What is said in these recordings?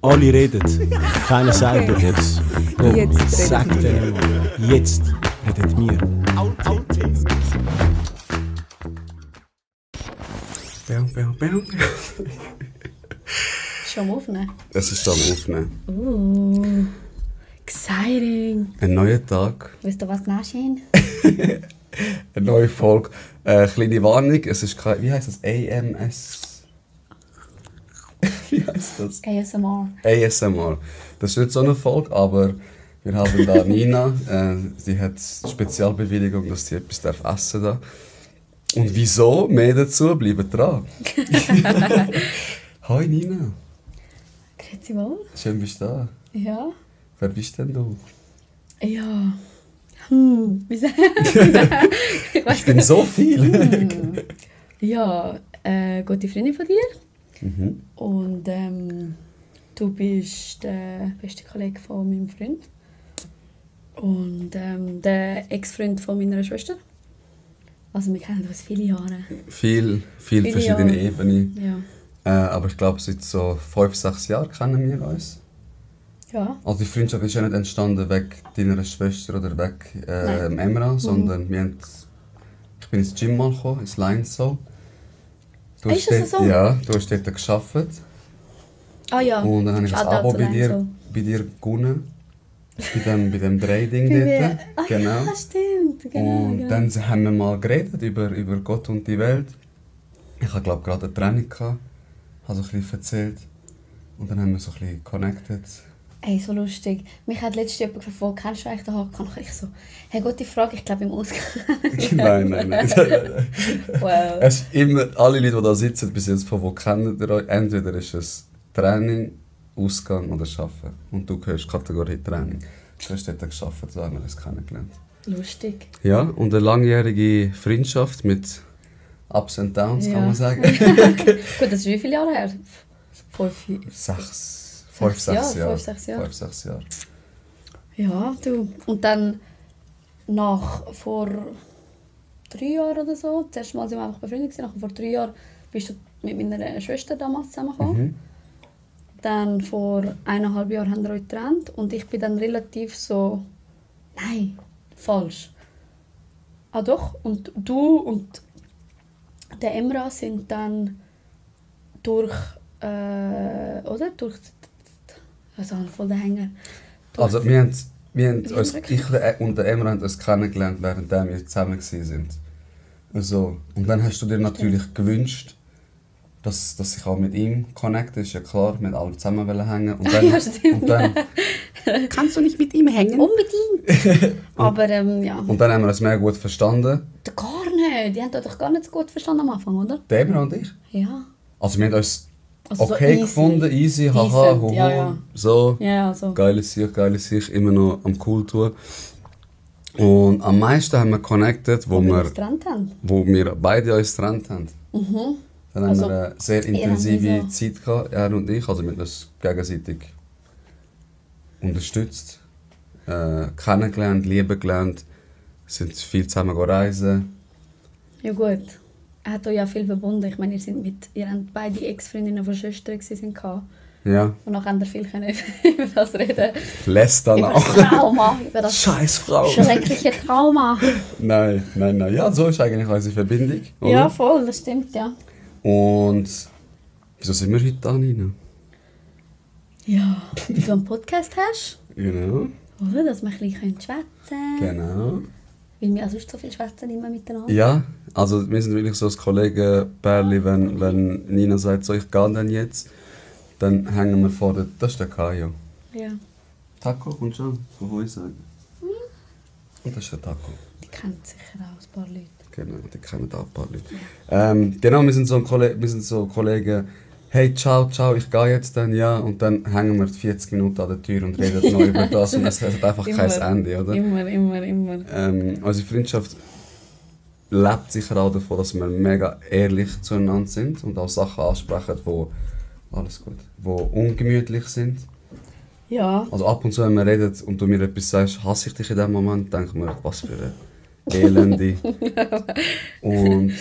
Alle reden, keiner sagt etwas. Jetzt Sag denen mal, jetzt redet wir. Schon am Aufnehmen? Es ist am Aufnehmen. Exciting. Ein neuer Tag, Weißt du, was nachstehen? eine neue Folge. Kleine Warnung, es ist kein, wie heisst das? AMS? Wie heisst das? ASMR. ASMR. Das ist nicht so eine Folge, aber wir haben da Nina. Sie hat Spezialbewilligung, dass sie etwas essen darf. Und wieso? Mehr dazu, bleibt dran. Hi Nina. Grüezi wohl. Schön bist du da. Ja. Wer bist denn du? Ja. Wie sagen? Ich bin so viel. Ja, gute Freundin von dir. Mhm. Und du bist der beste Kollege von meinem Freund. Und der Ex-Freund von meiner Schwester. Also wir kennen uns viele Jahre. Viele Viele verschiedene Jahre. Ebenen. Ja. Aber ich glaube, seit so 5-6 Jahren kennen wir uns. Ja. Also die Freundschaft ist ja nicht entstanden wegen deiner Schwester oder wegen Emra, sondern ich bin ins Gym mal gekommen, ins Lions Soul. Ist das so? Ja, du hast dort gearbeitet. Ah ja. Und dann habe ich ein Shoutout Abo to bei Lions Soul. dir gewonnen. Bei dem Dreh-Ding Bei dort. mir. Ah, Genau. ja, stimmt. Genau, Und genau. dann haben wir mal geredet über Gott und die Welt. Ich hatte glaube gerade eine Training gehabt, habe so ein bisschen erzählt. Und dann haben wir so ein bisschen connected. Ey, so lustig. Mich hat letztens jemand gefragt, wo kennst du eigentlich den Hakan? Und ich so, hey, gute Frage, ich glaube im Ausgang. Nein. Wow. Es ist immer, alle Leute, die da sitzen, bis jetzt von wo kennen ihr euch, entweder ist es Training, Ausgang oder Arbeiten. Und du gehörst Kategorie Training. Du hast dort gearbeitet, so haben wir das kennengelernt. Lustig. Ja, und eine langjährige Freundschaft mit Ups and Downs, Ja. kann man sagen. Gut, das ist wie viele Jahre her? 5, 6 Jahre. 5-6 Jahre. 5-6 Jahre. Ja, du. Und dann vor 3 Jahren oder so, das erste Mal sind wir einfach befreundet gewesen, vor 3 Jahren bist du mit meiner Schwester damals zusammengekommen. Mhm. Dann vor 1,5 Jahren haben wir euch getrennt und ich bin dann relativ so... Nein, falsch. Ah doch, und du und der Emra sind dann durch... oder? Durch... Also voll der Hänger. Also wir haben uns, Wirklich? ich und der Emma haben uns kennengelernt, während wir zusammen waren. Also, und dann hast du dir natürlich gewünscht, dass ich auch mit ihm connecte, ist ja klar, wir alle zusammen hängen. Und dann, Ja, stimmt. und dann, Kannst du nicht mit ihm hängen? Unbedingt! Aber ja... und dann haben wir uns mega gut verstanden, Gar nicht! Die haben doch gar nicht so gut verstanden am Anfang, oder? der Emma und ich. Ja. Also wir haben uns Also so okay easy. gefunden, easy, haha, Decent, hoho, ja. so. Ja, so. Geiles Sicht, immer noch am cool tun. Und am meisten haben wir connected, wo wir wir, uns getrennt haben. wo wir beide uns getrennt haben. Dann Also, haben wir eine sehr ihr intensive habt Zeit gehabt, er und ich. Also wir haben uns gegenseitig unterstützt, kennengelernt, lieben gelernt, sind viel zusammen reisen. Ja gut. Er hat euch ja viel verbunden. Ich meine, ihr habt beide Ex-Freundinnen von Schwestern gewesen. Ja, Und dann könnt ihr viel über das reden. lässt dann Über auch. das Trauma. Über das Scheiß Frau! schreckliche Trauma. Nein. Ja, so ist eigentlich unsere Verbindung. Oder? Ja, voll, das stimmt, ja. Und wieso sind wir heute da, Nina? Ja, wie du einen Podcast hast. Genau. Oder? Dass wir ein bisschen schwätzen können. Genau. Weil wir auch sonst so viel schwätzen immer miteinander. Ja, also wir sind wirklich so das Kollegenpärli, wenn Nina sagt, so ich gehe dann jetzt, dann hängen wir vor der... Das ist der Kajo. Ja. Taco, kommt schon, von Hoi sagen. Und das ist der Taco. Die kennt sicher auch ein paar Leute. Genau, die kennen auch ein paar Leute. Genau, wir sind so Kollegen, hey, ciao, ich gehe jetzt dann, ja. Und dann hängen wir 40 Minuten an der Tür und reden noch über das und es hat einfach kein Ende, oder? Immer. Unsere Freundschaft lebt sicher auch davon, dass wir mega ehrlich zueinander sind und auch Sachen ansprechen, die ungemütlich sind. Ja. Also ab und zu, wenn wir reden und du mir etwas sagst, hasse ich dich in dem Moment, denke ich mir, was für eine Elende. Und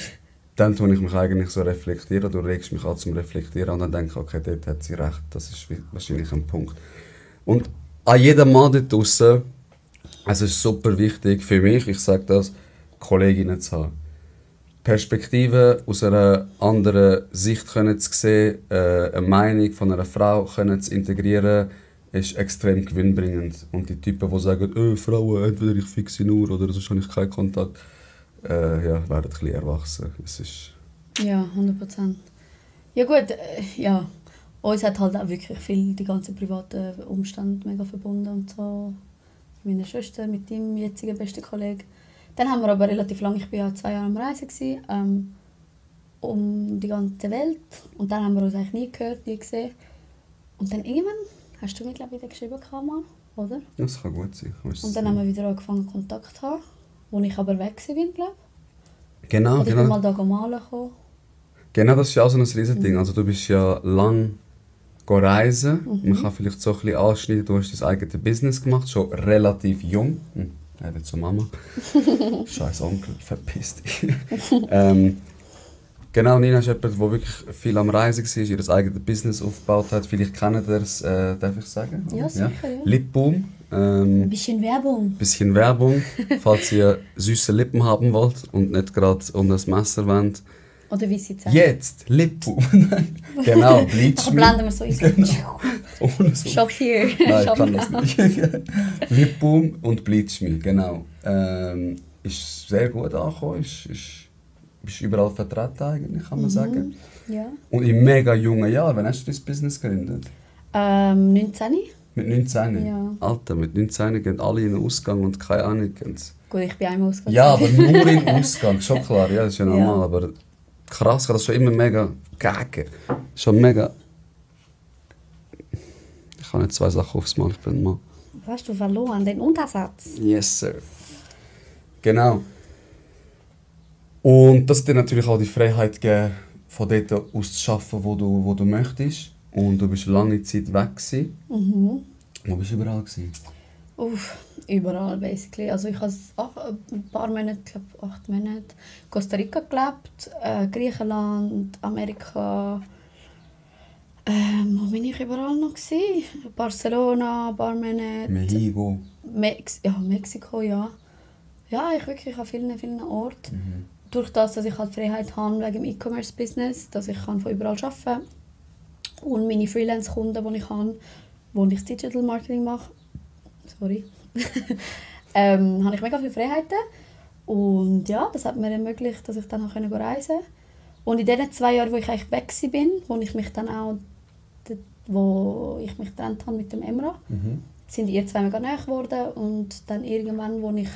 dann tue ich mich eigentlich so reflektieren, du regst mich an zum Reflektieren und dann denke ich, okay, dort hat sie recht, das ist wahrscheinlich ein Punkt. Und an jedem Mann dort draussen, es ist super wichtig für mich, ich sage das, Kolleginnen zu haben. Perspektiven aus einer anderen Sicht können zu sehen, eine Meinung von einer Frau können zu integrieren, ist extrem gewinnbringend. Und die Typen, die sagen, Frauen, entweder ich fixe nur oder sonst habe ich keinen Kontakt, werden ein bisschen erwachsen. Es ist Ja, 100%. Ja gut, ja. Uns hat halt auch wirklich viel die ganzen privaten Umstände mega verbunden und so. Mit meiner Schwester, mit deinem jetzigen besten Kollegen. Dann haben wir aber relativ lange, ich war ja 2 Jahre am Reisen, um die ganze Welt. Und dann haben wir uns eigentlich nie gehört, nie gesehen. Und dann irgendwann hast du mir, glaube ich, wieder geschrieben, mal, oder? Das kann gut sein. Und dann haben wir wieder angefangen, Kontakt zu haben, wo ich aber weg war, glaube ich. Genau, oder ich bin mal da malen gekommen. Genau, das ist ja auch so ein Riesending. Also du bist ja lang reisen. Man kann vielleicht so ein bisschen anschneiden, du hast dein eigenes Business gemacht, schon relativ jung. Eben zur Mama. Scheiß Onkel, verpiss dich. Genau, Nina ist jemand, der wirklich viel am Reisen war, ihr eigenes Business aufgebaut hat. Vielleicht kennt ihr es, darf ich sagen? Ja, sicher, ja. Lipboom. Ein bisschen Werbung. Bisschen Werbung, falls ihr süße Lippen haben wollt und nicht gerade unter das Messer wollt. Oder wie sie sagen. Jetzt, Lipboom. Genau, Bleach Me. blenden wir so ins Genau. Ohne so. Shop here. Nein, ich kann das nicht. Lipboom und Bleach Me, genau. Ist sehr gut angekommen, bist überall vertreten eigentlich, kann man sagen. Ja. Und in mega jungen Jahren, wann hast du dein Business gegründet? 19. Mit 19? Ja. Alter, mit 19 gehen alle in den Ausgang und keine Ahnung. Gut, ich bin einmal ausgegangen. Ja, aber nur in den Ausgang, schon klar, ja, das ist ja normal, Ja. aber krass, ich habe das schon immer mega gegen. Schon mega... Ich habe nicht 2 Sachen aufs Mal, ich bin mal... Hast du verloren, den Untersatz? Yes, sir. Genau. Und das hat dir natürlich auch die Freiheit gegeben, von dort aus zu arbeiten, wo du möchtest. Und du bist lange Zeit weg gewesen. Wo bist du überall gewesen? Überall, basically. Also ich habe ein paar Monate, ich glaube 8 Monate, Costa Rica gelebt, Griechenland, Amerika. Wo bin ich überall noch gewesen? Barcelona, ein paar Monate. Mexico. Mexiko, ja. Ja, ich wirklich an vielen Orten. Durch das, dass ich halt Freiheit habe wegen dem E-Commerce-Business, dass ich kann von überall arbeiten kann. Und meine Freelance-Kunden, die ich habe, wo ich das Digital Marketing mache, habe ich mega viele Freiheiten. Und ja, das hat mir ermöglicht, dass ich dann auch reisen konnte. Und in diesen 2 Jahren, wo ich eigentlich weg war, wo ich mich getrennt habe mit dem Emrah, sind ihr 2 mega nahe geworden. Und dann irgendwann, wo ich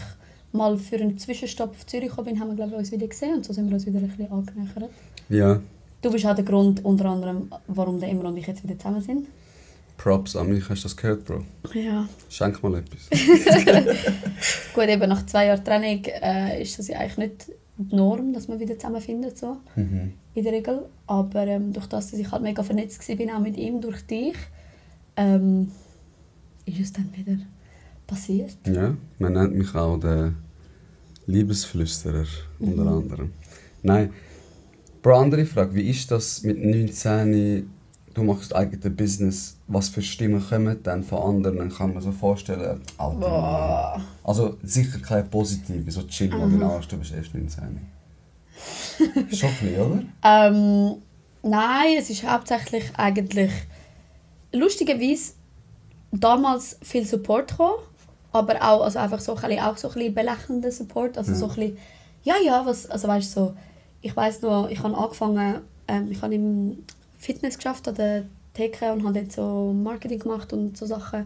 mal für einen Zwischenstopp auf Zürich gekommen bin, haben wir, glaube ich, uns wieder gesehen. Und so sind wir uns wieder ein bisschen angenähert. Ja. Du bist auch der Grund, unter anderem, warum der Emrah und ich jetzt wieder zusammen sind. Props an mich, hast du das gehört, Bro? Ja. Schenk mal etwas. Gut, eben nach 2 Jahren Trennung ist das ja eigentlich nicht die Norm, dass man wieder zusammenfindet, so, in der Regel. Aber durch das, dass ich halt mega vernetzt war, auch mit ihm, durch dich, ist es dann wieder passiert. Ja, man nennt mich auch den Liebesflüsterer, unter anderem. Nein, Bro, andere Frage, wie ist das mit 19, du machst eigenes Business, was für Stimmen kommen dann von anderen, kann man so vorstellen, Alter, also sicher keine positive, so chill, wo du Arsch, du bist erst 19. Schon ein bisschen, oder? Nein, es ist hauptsächlich eigentlich, lustigerweise, damals viel Support gekommen, aber auch, also einfach so ein bisschen belächelnder Support, also so ein bisschen, also weißt so, ich weiss noch, ich habe angefangen, ich habe im Fitness geschafft an der Theke und habe dort so Marketing gemacht und so Sachen.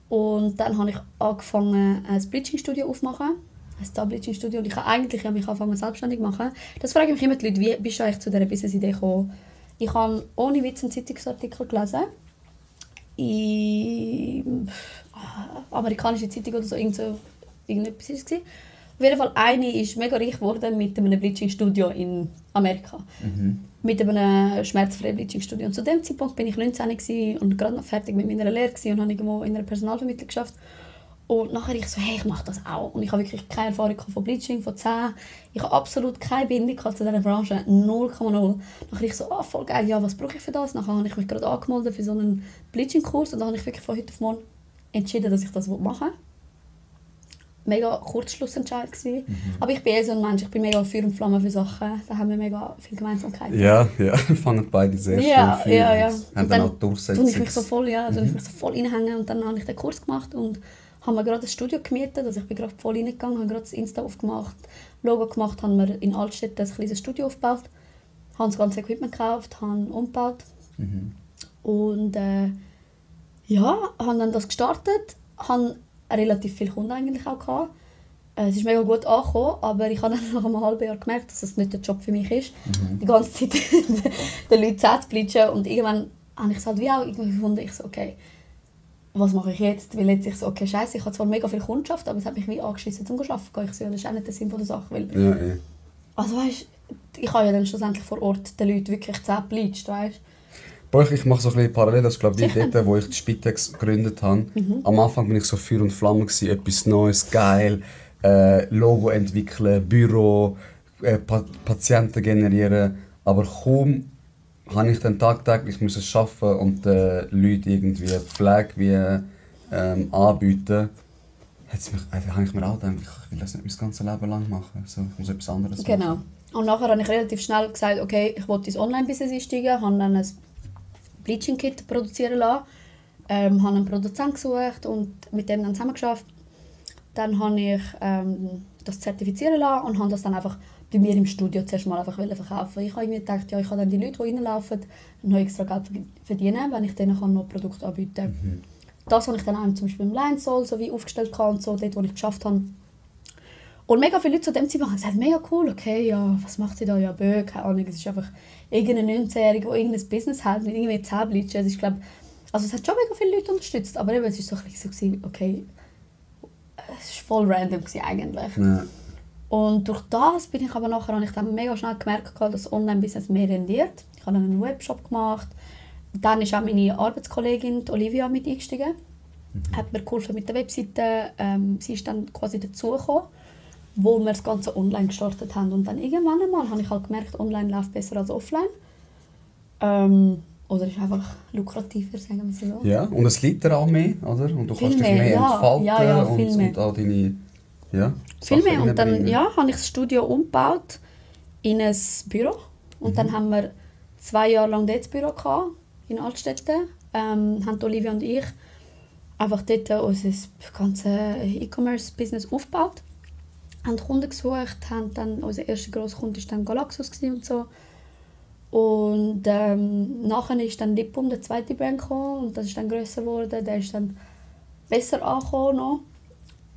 Und dann habe ich angefangen, ein Bleaching-Studio aufzumachen, ein Star-Bleaching-Studio, und ich habe eigentlich mich angefangen selbstständig zu machen. Das frage ich mich immer die Leute, wie bist du eigentlich zu dieser Business-Idee gekommen? Ich habe ohne Witz einen Zeitungsartikel gelesen, in amerikanische Zeitung oder so, irgendetwas war es. Auf jeden Fall, eine ist mega reich geworden mit einem Bleaching-Studio in Amerika. Mit einem schmerzfreien Bleaching-Studio. Und zu dem Zeitpunkt war ich 19 und gerade noch fertig mit meiner Lehre und habe irgendwo in einer Personalvermittlung geschafft. Und nachher ich so, hey, ich mache das auch. Und ich habe wirklich keine Erfahrung von Bleaching, von Zähnen. Ich habe absolut keine Bindung zu dieser Branche, 0,0. Nachher ich so, voll geil, ja, was brauche ich für das? Nachher habe ich mich gerade angemeldet für so einen Bleaching-Kurs und dann habe ich wirklich von heute auf morgen entschieden, dass ich das machen will. Mega Kurzschlussentscheid gewesen. Aber ich bin so ein Mensch, ich bin mega Feuer und Flamme für Sachen. Da haben wir mega viel Gemeinsamkeiten. Ja, wir fangen beide sehr schön Ja. Haben dann auch Durchsetzung. Ich mich so voll, ich mich so voll reinhängen und dann habe ich den Kurs gemacht und habe mir gerade ein Studio gemietet. Also ich bin gerade voll reingegangen, habe gerade das Insta aufgemacht, Logo gemacht, haben wir in Altstädt ein kleines Studio aufgebaut, habe das ganze Equipment gekauft, habe umgebaut und habe dann das gestartet, habe relativ viele Kunden eigentlich auch gehabt. Es ist mega gut angekommen, aber ich habe dann nach einem halben Jahr gemerkt, dass das nicht der Job für mich ist. Die ganze Zeit den Leuten Zähne zu bleachen und irgendwann habe ich es halt wie auch irgendwie gefunden, ich so, okay, was mache ich jetzt? Weil jetzt ich so, okay, scheiße, ich habe zwar mega viel Kundschaft, aber es hat mich wie angeschissen zum Arbeiten. Ich so, das ist auch nicht der Sinn der Sache. Weil, also weißt, ich habe ja dann schlussendlich vor Ort den Leuten wirklich Zähne gebleicht, weißt. Ich mache so ein bisschen parallel, das ist glaube ich dort, wo ich die Spitex gegründet habe. Am Anfang bin ich so Feuer und Flamme gewesen, etwas Neues, geil, Logo entwickeln, Büro, Patienten generieren, aber kaum habe ich dann tagtäglich müssen arbeiten und den Leuten irgendwie Pflege wie anbieten, habe ich mir auch gedacht, ich will das nicht mein ganzes Leben lang machen, so, ich muss etwas anderes machen. Genau. Und nachher habe ich relativ schnell gesagt, okay, ich will ins Online-Business einsteigen, habe dann ein Bleaching-Kit produzieren lassen, habe einen Produzenten gesucht und mit dem dann zusammengearbeitet. Dann habe ich das zertifizieren lassen und habe das dann einfach bei mir im Studio zuerst mal einfach verkaufen. Ich habe irgendwie gedacht, ja, ich kann dann die Leute, die reinlaufen, noch extra Geld verdienen, wenn ich denen noch Produkte anbieten kann. Das habe ich dann auch zum Beispiel im Linesol so wie aufgestellt und so, dort, wo ich geschafft habe. Und mega viele Leute zu dem Zeitpunkt haben gesagt, mega cool, okay, ja, was macht sie da? Ja, keine Ahnung, es ist einfach irgendein 19-Jähriger, der irgendein Business hat mit irgendwie Zähnebleachen. Es ist, also es hat schon mega viele Leute unterstützt, aber eben, es war so ein bisschen so, okay, es war voll random eigentlich. Ja. Und durch das bin ich aber nachher, habe ich dann mega schnell gemerkt, dass das Online-Business mehr rendiert. Ich habe dann einen Webshop gemacht. Dann ist auch meine Arbeitskollegin Olivia mit eingestiegen. Hat mir geholfen mit der Webseite. Sie ist dann quasi dazugekommen, wo wir das Ganze online gestartet haben. Und dann irgendwann einmal habe ich halt gemerkt, online läuft besser als offline. Oder ist einfach lukrativer, sagen wir so. Ja, und es liegt dir auch mehr, oder? Und du kannst dich mehr entfalten und all deine... Ja, viel mehr. Und dann habe ich das Studio umgebaut in ein Büro. Und dann haben wir 2 Jahre lang dort das Büro gehabt, in Altstädten. Haben Olivia und ich einfach dort unser ganzes E-Commerce-Business aufgebaut. Haben Kunden gesucht, haben dann, unser erster grosser Kunde war dann Galaxus und so. Und nachher ist dann Lipum, der zweite Brand, gekommen, und das ist dann grösser geworden. Der ist dann besser angekommen noch.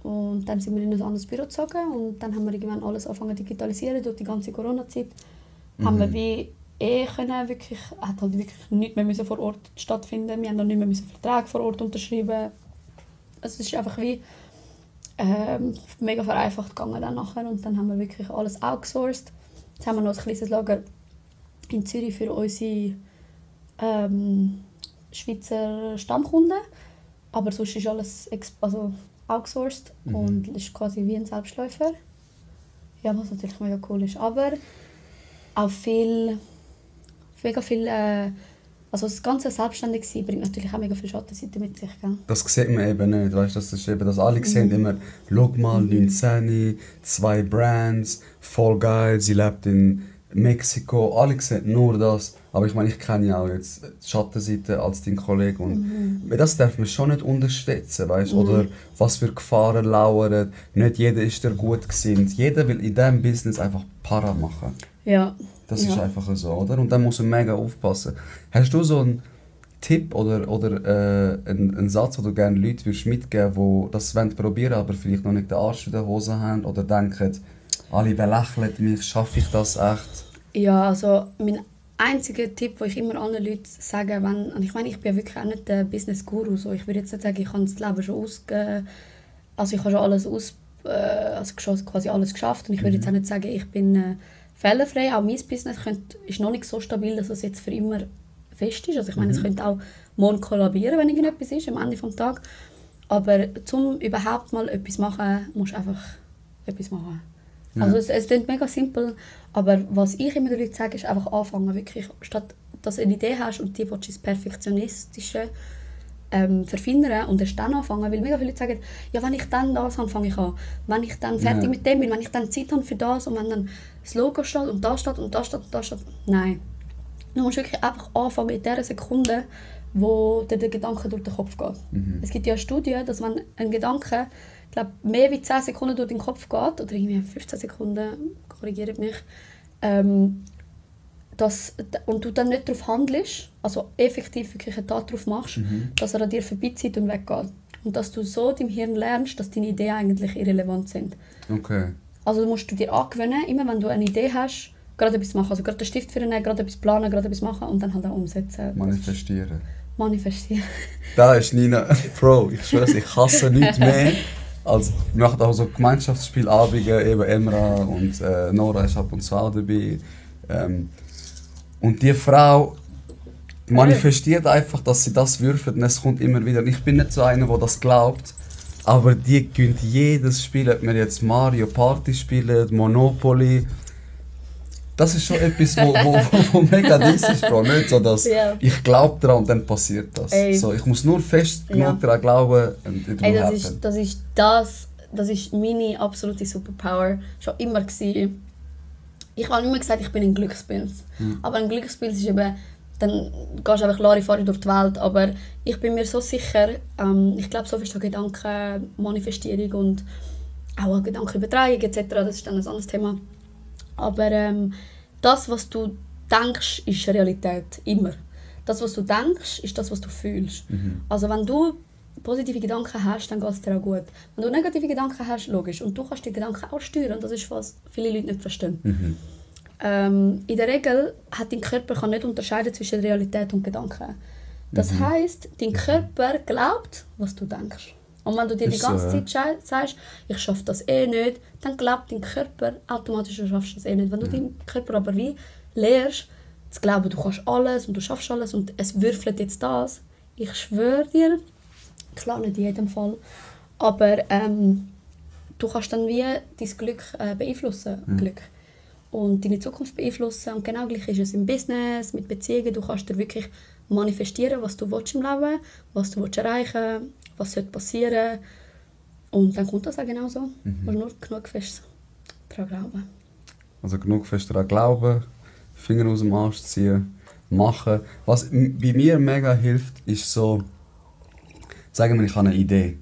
Und dann sind wir in ein anderes Büro gezogen und dann haben wir irgendwann alles angefangen zu digitalisieren. Durch die ganze Corona-Zeit haben wir wie wirklich, hat halt wirklich nichts mehr vor Ort stattfinden. Wir haben dann nicht mehr Verträge vor Ort unterschreiben. Also es ist einfach wie mega vereinfacht gegangen dann nachher und dann haben wir wirklich alles outgesourced. Jetzt haben wir noch ein kleines Lager in Zürich für unsere Schweizer Stammkunden, aber sonst ist alles outgesourced und ist quasi wie ein Selbstläufer. Ja, was natürlich mega cool ist, aber auch mega viel also das ganze Selbstständigsein bringt natürlich auch mega viel Schattenseiten mit sich. Gell? Das sieht man eben nicht, weißt, das ist eben, dass alle sehen immer, schau mal, 19, 2 Brands, voll geil, sie lebt in Mexiko, alle sehen nur das. Aber ich meine, ich kenne ja auch jetzt die Schattenseite als dein Kollege und das darf man schon nicht unterschätzen, weißt? Oder was für Gefahren lauern. Nicht jeder ist dir gut gesinnt. Jeder will in diesem Business einfach Para machen. Ja. Das ist einfach so, oder? Und dann muss man mega aufpassen. Hast du so einen Tipp oder einen Satz, den du gerne Leuten mitgeben würdest, die das probieren wollen, aber vielleicht noch nicht den Arsch in der Hose haben oder denken, alle belächeln mich, schaffe ich das echt? Ja, also mein einziger Tipp, den ich immer anderen Leuten sage, und ich meine, ich bin wirklich auch nicht der Business-Guru, so. Ich würde jetzt nicht sagen, ich habe das Leben schon also ich habe schon alles quasi alles geschafft und ich würde jetzt auch nicht sagen, ich bin fehlerfrei. Auch mein Business ist noch nicht so stabil, dass es jetzt für immer fest ist. Also ich meine, es könnte auch morgen kollabieren, wenn irgendetwas ist, am Ende des Tages. Aber um überhaupt mal etwas machen, musst du einfach etwas machen. Ja. Also es klingt mega simpel, aber was ich immer den Leuten sage, ist einfach anfangen, wirklich. Statt dass du eine Idee hast und die willst du ins Perfektionistische verfeinern und erst dann anfangen. Weil mega viele Leute sagen, ja, wenn ich dann das habe, fange ich an. Wenn ich dann fertig mit dem bin, wenn ich dann Zeit habe für das und wenn dann das Logo steht und da steht und da steht und da steht. Nein. Du musst wirklich einfach anfangen in der Sekunde, wo dir der Gedanke durch den Kopf geht. Es gibt ja eine Studie, dass wenn ein Gedanke, ich glaube, mehr als 10 Sekunden durch den Kopf geht, oder irgendwie 15 Sekunden, korrigiert mich, und du dann nicht darauf handelst, also effektiv wirklich eine Tat darauf machst, dass er an dir vorbeizieht und weggeht. Und dass du so deinem Hirn lernst, dass deine Ideen eigentlich irrelevant sind. Okay. Also musst du dir angewöhnen, immer wenn du eine Idee hast, gerade etwas machen. Also gerade den Stift für nehmen, gerade etwas planen, gerade etwas machen und dann halt auch umsetzen. Manifestieren. Manifestieren. Da ist Nina, Bro, ich schwöre, ich hasse nichts mehr. Also, wir machen auch so Gemeinschaftsspielabende, eben Emra und Nora ist ab und zu auch dabei. Und die Frau manifestiert einfach, dass sie das würfelt und es kommt immer wieder. Ich bin nicht so einer, der das glaubt, aber die gönnt jedes Spiel, ob wir jetzt Mario Party spielen, Monopoly. Das ist schon etwas, wo mega dies ist, Bro. Nicht so, dass ich glaube daran und dann passiert das. So, ich muss nur fest genug daran glauben und das ist meine absolute Superpower. Schon immer gewesen. Ich habe immer gesagt, ich bin ein Glückspilz. Aber ein Glückspilz ist eben, dann gehst du einfach Larifari durch die Welt. Aber ich bin mir so sicher, ich glaube, so viel so Gedanken, Manifestierung und auch Gedankenübertragung etc., das ist dann ein anderes Thema. Aber das, was du denkst, ist Realität. Immer. Das, was du denkst, ist das, was du fühlst. Also wenn du positive Gedanken hast, dann geht es dir auch gut. Wenn du negative Gedanken hast, logisch. Und du kannst die Gedanken auch steuern. Das ist, was viele Leute nicht verstehen. In der Regel hat dein Körper kann nicht unterscheiden zwischen Realität und Gedanken. Das heisst, dein Körper glaubt, was du denkst. Und wenn du dir die ganze Zeit sagst, ich schaffe das eh nicht, dann glaubt dein Körper automatisch, du schaffst das eh nicht. Wenn du deinen Körper aber wie lehrst, zu glauben, du kannst alles und du schaffst alles und es würfelt jetzt das, ich schwöre dir, klar nicht in jedem Fall, aber du kannst dann wie dein Glück beeinflussen. Glück. Und deine Zukunft beeinflussen. Und genau gleich ist es im Business, mit Beziehungen. Du kannst dir wirklich manifestieren, was du willst im Leben, was du willst erreichen, was passieren soll. Und dann kommt das auch genau so. Du musst nur genug fest daran glauben. Also genug fest daran glauben, Finger aus dem Arsch ziehen, machen. Was bei mir mega hilft, ist so, sagen wir, ich habe eine Idee.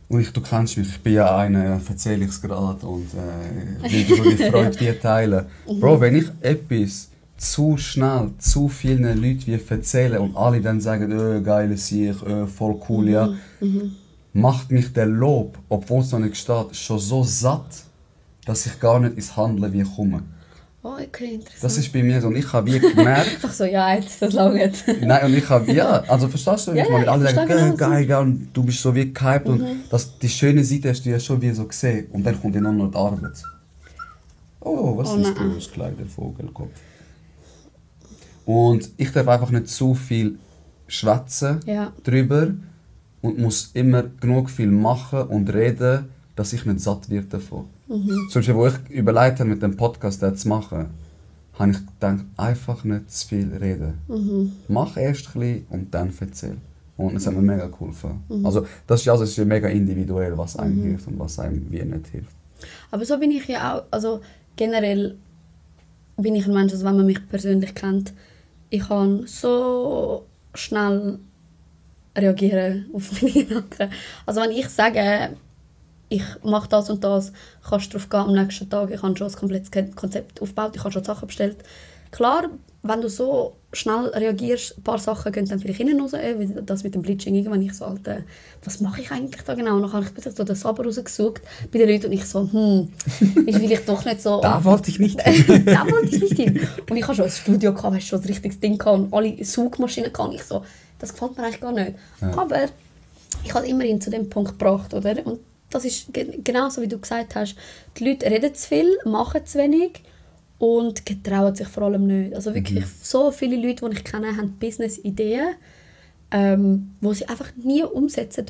Und du kennst mich, ich bin ja einer, erzähle ich es gerade und will so die Freude die teilen. Bro, wenn ich etwas zu schnell, zu vielen Leuten wie erzähle und alle dann sagen, geile Sieg, voll cool, ja, macht mich der Lob, obwohl es noch nicht steht, schon so satt, dass ich gar nicht ins Handeln wie komme. Oh, okay, interessant. Das ist bei mir so und ich habe wie gemerkt... Einfach so, ja, jetzt, das lange nicht. Nein, und ich habe, ja, also verstehst du mich? Weil alle sagen, geil, und du bist so wie gehypt und die schöne Seite hast du ja schon wie so gesehen. Und dann kommt ja noch die Arbeit. Oh, was ist das, kleiner Vogelkopf? Und ich darf einfach nicht zu viel schwätzen drüber und muss immer genug viel machen und reden, dass ich nicht satt werde davon. Zum Beispiel, wo ich überlegt habe, mit dem Podcast zu machen, habe ich gedacht, einfach nicht zu viel reden. Mach erst ein bisschen und dann erzähl. Und das hat mir mega geholfen. Also das ist ja mega individuell, was einem hilft und was einem wie nicht hilft. Aber so bin ich ja auch, also generell bin ich ein Mensch, also wenn man mich persönlich kennt, ich kann so schnell reagieren auf meine Gedanken. Also wenn ich sage, ich mache das und das, kannst du darauf gehen am nächsten Tag. Ich habe schon ein komplettes Konzept aufgebaut, ich habe schon Sachen bestellt. Klar, wenn du so schnell reagierst, ein paar Sachen gehen dann vielleicht hinten raus, wie das mit dem Bleaching. Irgendwann ich so, Alter, was mache ich eigentlich da genau? Und dann habe ich so den Saber rausgesucht bei den Leuten und ich so, ist vielleicht doch nicht so... Da wollte ich nicht hin. Da wollte ich nicht hin. Und ich hatte schon ein Studio, weißt, schon ein richtiges Ding und alle Saugmaschinen und ich so, das gefällt mir eigentlich gar nicht. Ja. Aber ich habe immerhin zu dem Punkt gebracht, oder? Und das ist genauso, wie du gesagt hast. Die Leute reden zu viel, machen zu wenig und getrauen sich vor allem nicht. Also wirklich so viele Leute, die ich kenne, haben Business-Ideen, die sie einfach nie umsetzen.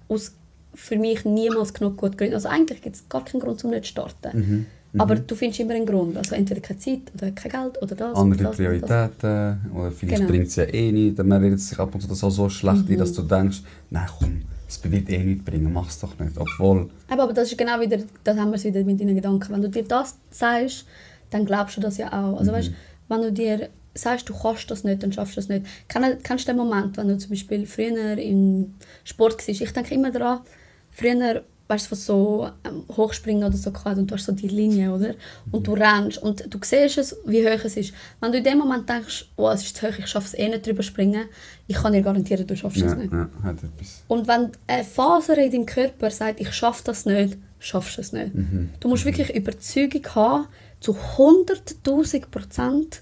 aus für mich niemals genug gute Gründe. Also eigentlich gibt es gar keinen Grund, um nicht zu starten. Aber du findest immer einen Grund. Also entweder keine Zeit oder kein Geld oder das. Andere oder das, Prioritäten. Oder vielleicht Genau. bringt es ja eh nicht. Dann redet es sich ab und zu das auch so schlecht ein, dass du denkst, nein komm, es wird eh nichts bringen, mach es doch nicht. Obwohl... Aber das ist genau wieder, das haben wir es wieder mit deinen Gedanken. Wenn du dir das sagst, dann glaubst du das ja auch. Also weißt, wenn du dir sagst, du kannst das nicht, dann schaffst du das nicht. Kennst du den Moment, wenn du zum Beispiel früher im Sport warst? Ich denke immer daran, früher, weißt du, was so Hochspringen oder so gehabt und du hast so die Linie, oder? Und du rennst und du siehst es, wie hoch es ist. Wenn du in dem Moment denkst, oh, es ist zu hoch, ich schaffe es eh nicht drüber springen, ich kann dir garantieren, du schaffst es nicht. Ja, hat etwas. Und wenn eine Faser in deinem Körper sagt, ich schaffe das nicht, schaffst du es nicht. Du musst wirklich Überzeugung haben, zu 100'000%,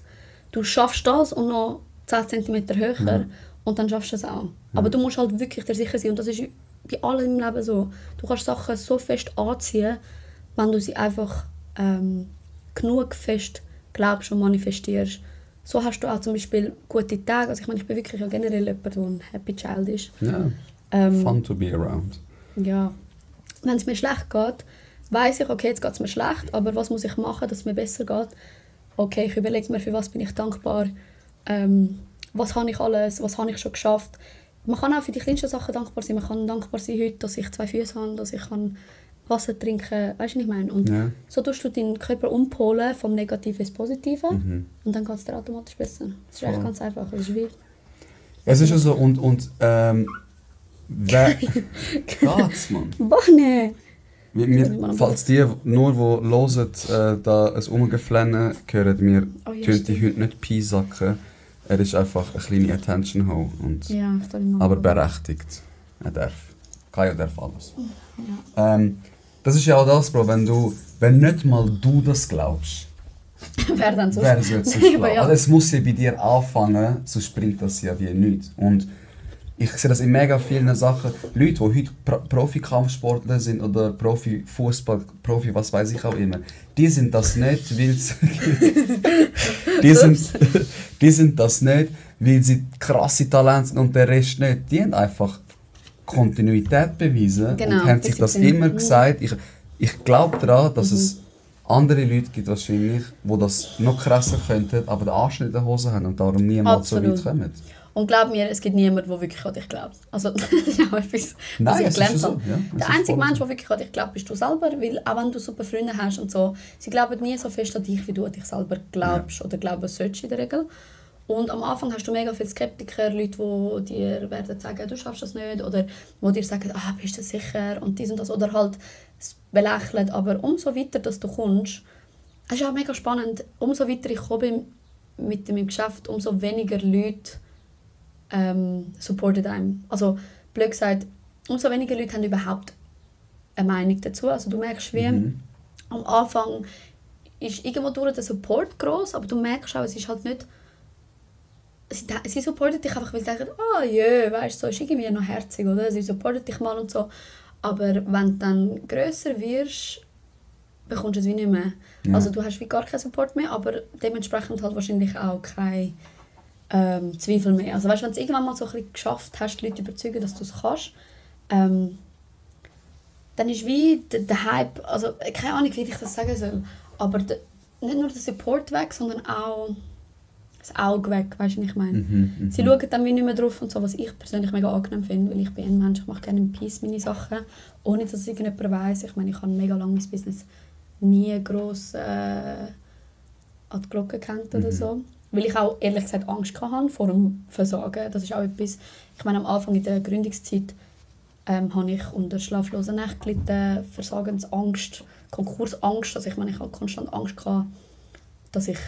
du schaffst das und noch 10 cm höher und dann schaffst du es auch. Aber du musst halt wirklich dir sicher sein und das ist bei allem im Leben so. Du kannst Sachen so fest anziehen, wenn du sie einfach genug fest glaubst und manifestierst. So hast du auch zum Beispiel gute Tage. Also ich meine, ich bin wirklich generell jemand, der ein Happy Child ist. Ja, fun to be around. Ja. Wenn es mir schlecht geht, weiss ich, okay, jetzt geht es mir schlecht, aber was muss ich machen, dass es mir besser geht? Okay, ich überlege mir, für was bin ich dankbar, was habe ich alles, was habe ich schon geschafft. Man kann auch für die kleinsten Sachen dankbar sein. Man kann dankbar sein heute, dass ich 2 Füße habe, dass ich Wasser trinken kann. Weißt du, was ich meine? Und so tust du deinen Körper umpolen vom Negativen ins Positive und dann geht es dir automatisch besser. Das ist eigentlich ganz einfach. Das ist wie... Es ist ja so, wer... Geht's, Mann? Bonne! Falls die nur, die hören, da ein Umgeflenne hören, wir können die heute nicht piesacken. Er ist einfach eine kleine Attention-Ho. Ja, aber berechtigt. Er darf. Kaio darf alles. Ja. Das ist ja auch das, Bro, wenn nicht mal du das glaubst, wer dann sonst? Wer soll es sonst glauben? Also es muss ja bei dir anfangen, sonst bringt das ja wie nichts. Und ich sehe das in mega vielen Sachen. Leute, die heute Profi-Kampfsportler sind oder Profi-Fußball, Profi, was weiß ich auch immer, die sind das nicht, weil die sind das nicht, weil sie krasse Talente sind und der Rest nicht. Die haben einfach Kontinuität bewiesen und haben sich das immer gesagt. Ich glaube daran, dass es andere Leute gibt wahrscheinlich, die das noch krasser könnten, aber den Arsch nicht in der Hose haben und darum niemals so weit kommen. Und glaub mir, es gibt niemanden, der wirklich an dich glaubt. Also, das ist auch etwas, was ich gelernt habe. So. Ja, der einzige Mensch, der wirklich an dich glaubt, bist du selber. Weil auch wenn du super Freunde hast und so, sie glauben nie so fest an dich, wie du an dich selber glaubst oder glauben solltest in der Regel. Und am Anfang hast du mega viele Skeptiker, Leute, die dir werden sagen, du schaffst das nicht. Oder die dir sagen, bist du sicher und dies und das. Oder halt belächeln. Aber umso weiter dass du kommst, es ist auch mega spannend, umso weiter ich komme mit meinem Geschäft, umso weniger Leute supportet einem. Also, blöd gesagt, umso weniger Leute haben überhaupt eine Meinung dazu. Also du merkst, wie am Anfang ist irgendwo durch der Support gross, aber du merkst auch, es ist halt nicht... Sie supportet dich einfach, weil sie denken, weißt du, so ist irgendwie noch herzig, oder? Sie supportet dich mal und so. Aber wenn du dann grösser wirst, bekommst du es wie nicht mehr. Ja. Also du hast wie gar keinen Support mehr, aber dementsprechend halt wahrscheinlich auch kein Zweifel mehr. Also weißt, wenn du es irgendwann mal so ein bisschen geschafft hast, die Leute überzeugen, dass du es kannst, dann ist wie der Hype, also keine Ahnung, wie ich das sagen soll, aber nicht nur der Support weg, sondern auch das Auge weg, weißt du, was ich meine? Sie schauen dann wie nicht mehr drauf und so, was ich persönlich mega angenehm finde, weil ich bin ein Mensch, ich mache gerne im Peace meine Sachen, ohne dass es irgendjemand weiss. Ich meine, ich habe mega lange mein Business nie gross an die Glocke gehängt oder so. Weil ich auch ehrlich gesagt Angst hatte vor dem Versagen. Das ist auch etwas, ich meine, am Anfang in der Gründungszeit habe ich unter schlaflosen Nächten gelitten, Versagensangst, Konkursangst. Also ich meine, ich hatte konstant Angst gehabt, dass ich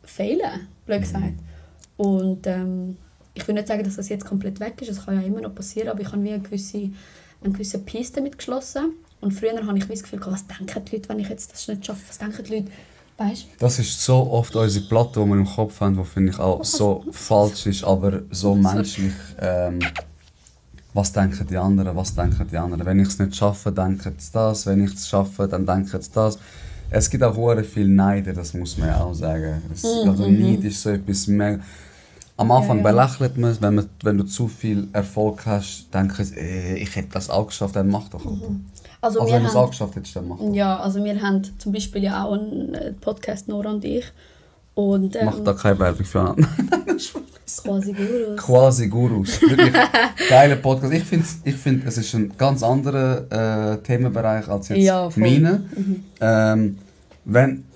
fehle, blöd gesagt. Und ich will nicht sagen, dass das jetzt komplett weg ist, das kann ja immer noch passieren, aber ich habe wie einen gewissen Peace damit geschlossen. Und früher hatte ich das Gefühl, was denken die Leute, wenn ich jetzt das nicht schaffe, was denken die Leute? Weißt? Das ist so oft unsere Platte, die wir im Kopf haben, die finde ich auch so falsch ist, aber so menschlich. Was denken die anderen, was denken die anderen? Wenn ich es nicht schaffe, denken sie das. Wenn ich es schaffe, dann denken sie das. Es gibt auch sehr viele Neider, das muss man auch sagen. Also Neid ist so etwas mega... Am Anfang Ja. belächelt man es, wenn du zu viel Erfolg hast, denken sie, ich hätte das auch geschafft, dann mach doch. Also, Also wir wenn du es auch haben, geschafft hättest, dann mach doch. ja, also wir haben zum Beispiel ja auch einen Podcast, Nora und ich. Und Mach da keine Werbung für einen. quasi Gurus. Quasi Gurus. Wirklich geiler Podcast. Ich find, es ist ein ganz anderer Themenbereich als jetzt Ja, voll. meine.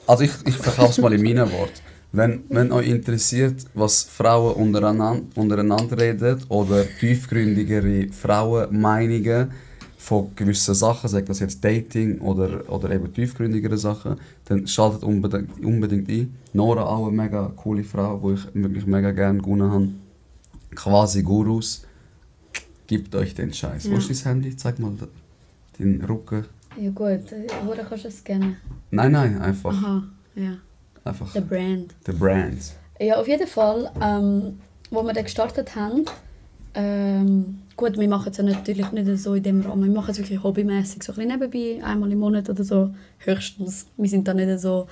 Also ich verkaufe es mal in meinen Worten. Wenn euch interessiert, was Frauen untereinander reden oder tiefgründigere Frauenmeinungen von gewissen Sachen, sagt das jetzt Dating oder eben tiefgründigere Sachen, dann schaltet unbedingt ein. Nora, auch eine mega coole Frau, die ich wirklich mega gerne gewonnen habe. Quasi Gurus. Gebt euch den Scheiß. Wo ist dein Handy? Zeig mal den Rücken. Ja gut, oder kannst du es scannen? Nein, einfach. Aha, ja. Einfach The Brand. the brand. Ja, auf jeden Fall, wo wir dann gestartet haben, gut, wir machen es ja natürlich nicht so in dem Rahmen, wir machen es wirklich hobbymäßig, so ein bisschen nebenbei, einmal im Monat oder so, höchstens. Wir sind da nicht so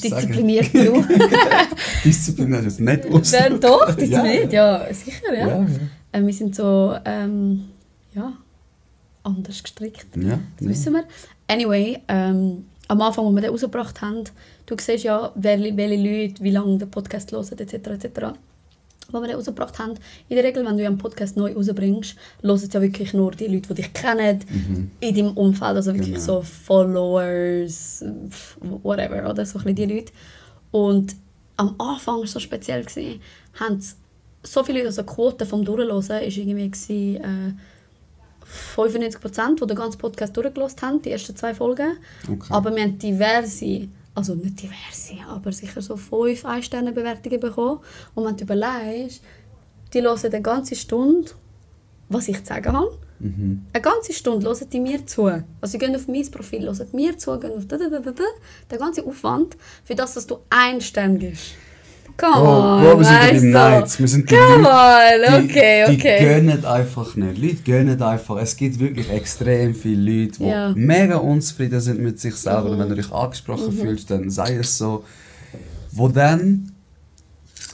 diszipliniert wie du. Disziplin hast du jetzt nicht aus. Doch, diszipliniert, ja, sicher, ja. Ja. Wir sind so, ja, anders gestrickt. Ja, Das wissen wir. Anyway, am Anfang, als wir den rausgebracht haben, du siehst ja, welche Leute, wie lange den Podcast hören, etc. etc. Als wir den rausgebracht haben, in der Regel, wenn du einen Podcast neu rausbringst, hören es ja wirklich nur die Leute, die dich kennen, in deinem Umfeld, also wirklich Genau. so Followers, whatever, oder so ein bisschen die Leute. Und am Anfang war es so speziell, haben so viele Leute, also die Quote vom Durchhören war irgendwie 95%, die den ganzen Podcast durchgehört haben, die ersten 2 Folgen. Okay. Aber wir haben diverse, also nicht diverse, aber sicher so 5 Ein-Sterne-Bewertungen bekommen. Und wenn du überlegst, die hören eine ganze Stunde, was ich zu sagen habe. Eine ganze Stunde hören die mir zu. Also sie gehen auf mein Profil, hören mir zu, gehen auf den ganzen Aufwand, für das, dass du 1 Stern gibst. Come on, wir sind weißt im du? Nights. Wir sind die Come Leute, on, okay. Die gönnen einfach nicht. Leute gönnen einfach. Es gibt wirklich extrem viele Leute, die Ja. mega unzufrieden sind mit sich selber. Und wenn du dich angesprochen fühlst, dann sei es so. Wo dann...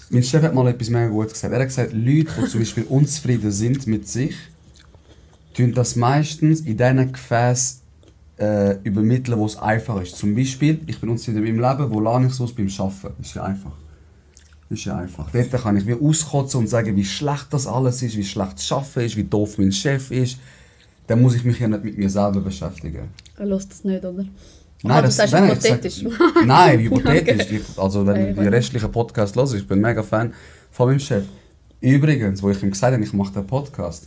Mein Chef hat mal etwas mega gut gesagt. Er hat gesagt, Leute, die zum Beispiel unzufrieden sind mit sich, tun das meistens in diesen Gefäßen übermitteln, wo es einfach ist. Zum Beispiel, ich bin unzufrieden mit meinem Leben, wo lerne ich sowas beim Arbeiten? Ist ja einfach. Ist ja einfach. Dort kann ich wie auskotzen und sagen, wie schlecht das alles ist, wie schlecht das Arbeiten ist, wie doof mein Chef ist. Dann muss ich mich ja nicht mit mir selber beschäftigen. Er hört das nicht, oder? Nein, du sagst nein, hypothetisch. Nein, hypothetisch. Also wenn Okay, du die restlichen Podcasts hörst, ich bin mega Fan von meinem Chef. Übrigens, wo ich ihm gesagt habe, ich mache den Podcast,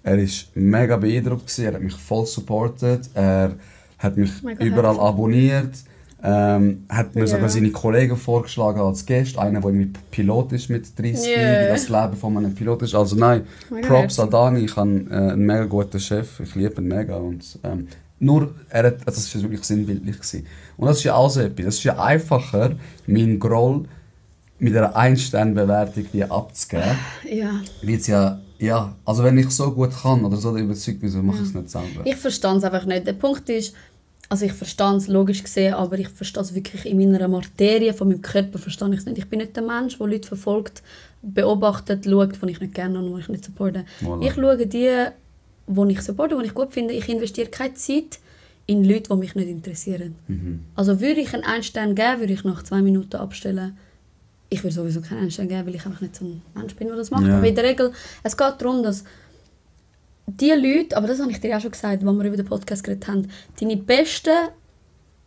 er war mega beeindruckt, er hat mich voll supportet, er hat mich Mega überall herzlich. abonniert, hat mir Ja. sogar seine Kollegen vorgeschlagen als Gast, einer, der irgendwie Pilot ist mit 30, Ja. das Leben von einem Pilot ist. Also nein, Mega Props an herzlich. Dani, ich habe einen mega guten Chef, ich liebe ihn mega. Und, nur, das war wirklich sinnbildlich gewesen. Und das ist ja auch so etwas, es ist ja einfacher, meinen Groll mit einer 1-Sterne-Bewertung wie abzugeben. Ja. Weil's ja, also wenn ich so gut kann oder so überzeugt bin, so mache ich es nicht selber. Ich verstehe es einfach nicht. Der Punkt ist, also ich verstehe es logisch gesehen, aber ich verstehe es wirklich in meiner Materie, von meinem Körper verstehe ich es nicht. Ich bin nicht der Mensch, der Leute verfolgt, beobachtet, schaut, die ich nicht gerne und die ich nicht supporte. Voilà. Ich schaue die ich supporte, die ich gut finde. Ich investiere keine Zeit in Leute, die mich nicht interessieren. Also würde ich einen 1-Stern geben, würde ich nach 2 Minuten abstellen. Ich würde sowieso keinen 1-Stern geben, weil ich einfach nicht so ein Mensch bin, der das macht. Ja. Aber in der Regel, es geht darum, dass die Leute, aber das habe ich dir auch schon gesagt, als wir über den Podcast geredet haben, deine besten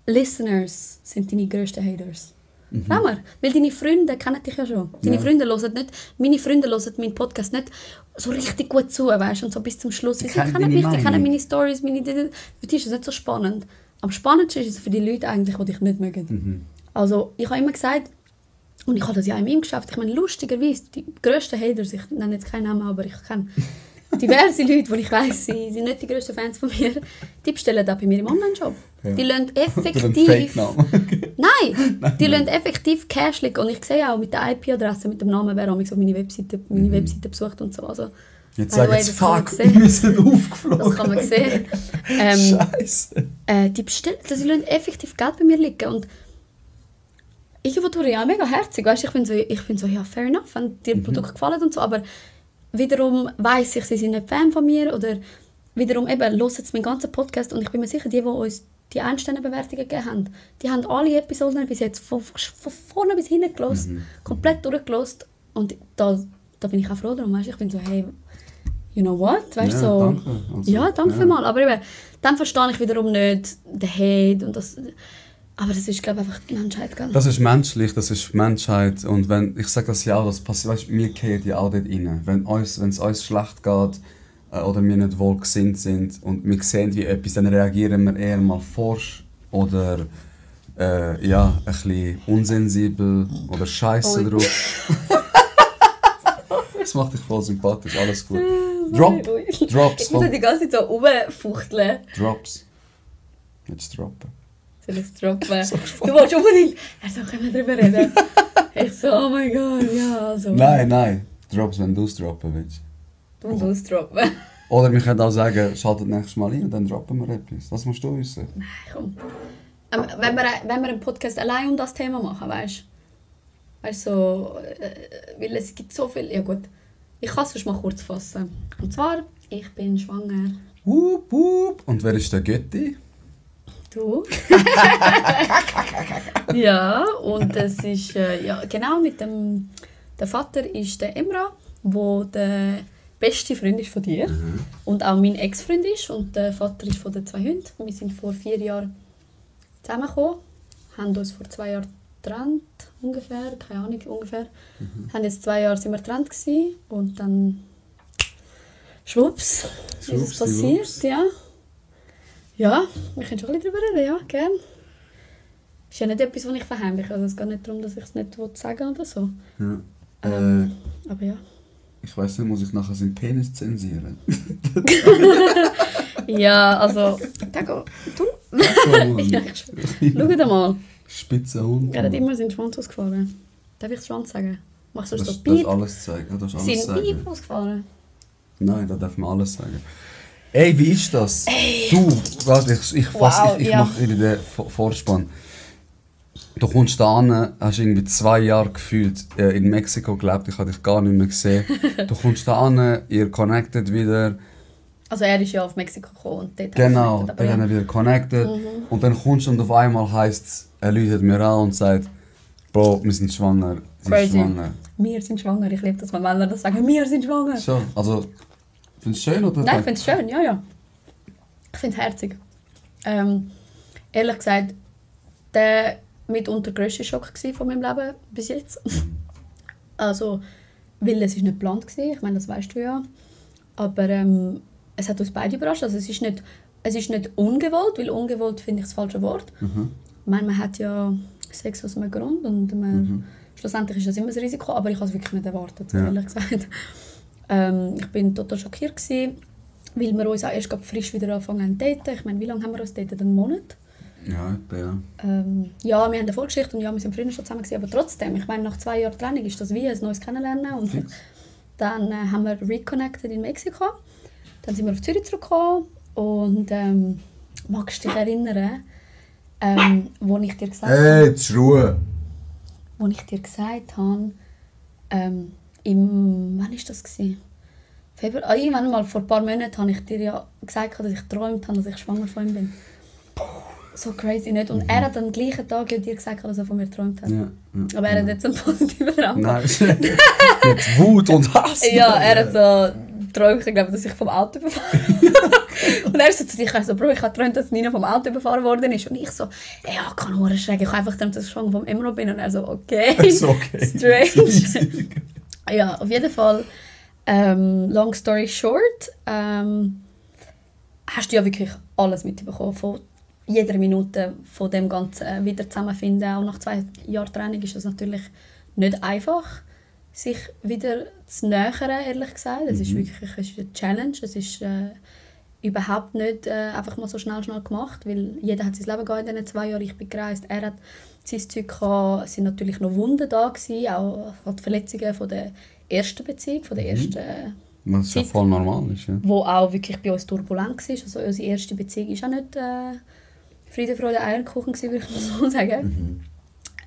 Listeners sind deine grössten Haters. Schau mal, weil deine Freunde kennen dich ja schon. Deine Ja. Freunde hören nicht, meine Freunde hören meinen Podcast nicht so richtig gut zu, weißt du, und so bis zum Schluss. Die Sie kennen kennen deine mich, die kennen Meinung. meine Stories, für die ist es nicht so spannend. Am spannendsten ist es für die Leute eigentlich, die dich nicht mögen. Also ich habe immer gesagt, und ich habe das ja in meinem Geschäft, ich meine, lustigerweise, die grössten Haters, ich nenne jetzt keinen Namen, aber ich kenne diverse Leute, die ich weiss, sie sind nicht die grössten Fans von mir, die bestellen das bei mir im Online-Shop. Ja. Die lassen Oder ein effektiv... Fake-Namen. Nein, die lassen effektiv Cash liegen. Und ich sehe auch mit der IP-Adresse, mit dem Namen, wer mich auf meine Webseite besucht und so. Also, Jetzt by the sagen way, sie, das kann man fuck, sehen. wir sind aufgeflogen. Das kann man sehen. Scheiße. Die bestellen, sie lassen effektiv Geld bei mir liegen. Und irgendwo durch ja mega herzig, weißt, ich bin so, ja, fair enough, wenn dir Produkte gefallen und so, aber wiederum weiss ich, sie sind nicht Fan von mir oder wiederum eben, hören sie meinen ganzen Podcast und ich bin mir sicher, die uns die Ein-Sterne-Bewertungen gegeben haben, die haben alle Episoden bis jetzt von vorne bis hinten gehört, komplett durchgehört und da bin ich auch froh drum, weißt, ich bin so, hey, you know what, weißt, ja, so, danke. Also, ja, danke vielmals, aber eben, dann verstehe ich wiederum nicht den Hate und das, aber das ist, glaube ich, einfach die Menschheit, gell? Das ist menschlich, das ist Menschheit und wenn, ich sage das ja auch, das passiert, weißt, wir gehen ja auch dort rein, wenn es uns schlecht geht oder wir nicht wohlgesinnt sind und wir sehen wie etwas, dann reagieren wir eher mal forsch oder ja, ein bisschen unsensibel oder scheiße drauf. Das macht dich voll sympathisch, alles gut. Drops. Ich muss die ganze Zeit so rumfuchteln. Drops. Jetzt droppen. Soll ich es droppen? Du wolltest unbedingt... Er so, können wir darüber reden? Ich so, oh mein Gott, ja, also. Nein. Drops, wenn du es droppen willst. Du musst es droppen. Oder wir können auch sagen, schaltet nächstes Mal ein und dann droppen wir etwas. Das musst du wissen. Nein, komm. Wenn wir einen Podcast allein um das Thema machen, weißt du, so, weil es gibt so viel... Ja gut, ich kann es mal kurz fassen. Und zwar, ich bin schwanger. Wup, wup. Und wer ist der Götti? Du. Ja, und es ist, ja, genau mit dem... Der Vater ist der Emra, der der beste Freund ist von dir. Und auch mein Ex-Freund ist. Und der Vater ist von den 2 Hunden. Wir sind vor 4 Jahren zusammengekommen, haben uns vor 2 Jahren getrennt, ungefähr, keine Ahnung, ungefähr. Haben jetzt 2 Jahre sind wir getrennt gewesen, und dann schwupps ist es passiert, ja. Ja, wir können schon ein bisschen darüber reden, ja, gerne. Ist ja nicht etwas, was ich verheimliche, also es geht nicht darum, dass ich es nicht sagen will oder so. Ja. Aber ja. Ich weiss nicht, muss ich nachher seinen Penis zensieren? Ja, also, Tago, du? Ja, schau dir mal. Spitzer Hund. Er hat immer seinen Schwanz ausgefahren. Darf ich den Schwanz sagen? Machst du das so Das Piep? alles zeigen. Ja, das alles Sind Piep ausgefahren? Nein, da darf man alles sagen. Ey, wie ist das? Ey. Du, warte, ich Ja. mache den Vorspann. Du kommst da an, hast irgendwie 2 Jahre gefühlt in Mexiko gelebt, ich habe dich gar nicht mehr gesehen. Du kommst da an, ihr connectet wieder. Also er ist ja auf Mexiko gekommen und dort Genau, haben dann haben wir wieder connected. Und dann kommst du und auf einmal heisst es, er läutet mir an und sagt, Bro, wir sind schwanger. Sie ist schwanger. Wir sind schwanger. Ich liebe das, wenn Männer das sagen. Wir sind schwanger. So, also, findest du es schön? Oder? Nein, ich finde es schön, ja. Ich finde es herzig. Ehrlich gesagt, der mitunter grösste Schock von meinem Leben bis jetzt. Also, weil es ist nicht geplant war, ich meine, das weißt du ja. Aber es hat uns beide überrascht. Also, es ist nicht ungewollt, weil ungewollt finde ich das falsche Wort. Ich meine, man hat ja Sex aus einem Grund und schlussendlich ist das immer ein Risiko, aber ich habe es wirklich nicht erwartet, ehrlich gesagt. Ich bin total schockiert gewesen, weil wir uns auch erst frisch wieder angefangen zu daten. Ich meine, wie lange haben wir uns datet? Einen Monat? Ja, ja. Ja, wir haben eine Vorgeschichte und ja, wir sind früher schon zusammen gewesen, aber trotzdem, ich meine, nach 2 Jahren Trennung ist das wie ein neues Kennenlernen und dann haben wir reconnected in Mexiko. Dann sind wir auf Zürich zurückgekommen und magst du dich erinnern, wo ich dir gesagt habe... Hey, jetzt Ruhe! Wo ich dir gesagt habe, wann war das? Februar? Irgendwann mal vor ein paar Monaten habe ich dir ja gesagt, dass ich geträumt habe, dass ich schwanger von ihm bin. So crazy, nicht? Und er hat am gleichen Tag dir gesagt, dass er von mir geträumt hat. Ja, aber er hat jetzt einen positiven Traum. Nein, mit Wut und Hass. Ja, er hat so geträumt, dass ich vom Auto überfahren Und er so zu dir, so, Bro, ich habe geträumt, dass Nina vom Auto überfahren worden ist. Und ich so, ja, kann nur schrecken, ich habe einfach geträumt, dass ich schwanger vom Emro bin. Und er so, okay, strange. Ja, auf jeden Fall, long story short, hast du ja wirklich alles mitbekommen. Von jeder Minute von dem Ganzen wieder zusammenfinden. Auch nach 2 Jahren Trennung ist es natürlich nicht einfach, sich wieder zu nähern, ehrlich gesagt. Es ist wirklich eine Challenge. Es ist überhaupt nicht einfach mal so schnell gemacht, weil jeder hat sein Leben gehabt in diesen 2 Jahren. Ich bin gereist, er hat sein Zeug gehabt. Es waren natürlich noch Wunden da gewesen, auch die Verletzungen von der ersten Beziehung, von der ersten Was ja voll normal ist, ja. Wo auch wirklich bei uns turbulent war. Also unsere erste Beziehung war auch nicht Friede, Freude, Eierkuchen, würde ich mal so sagen.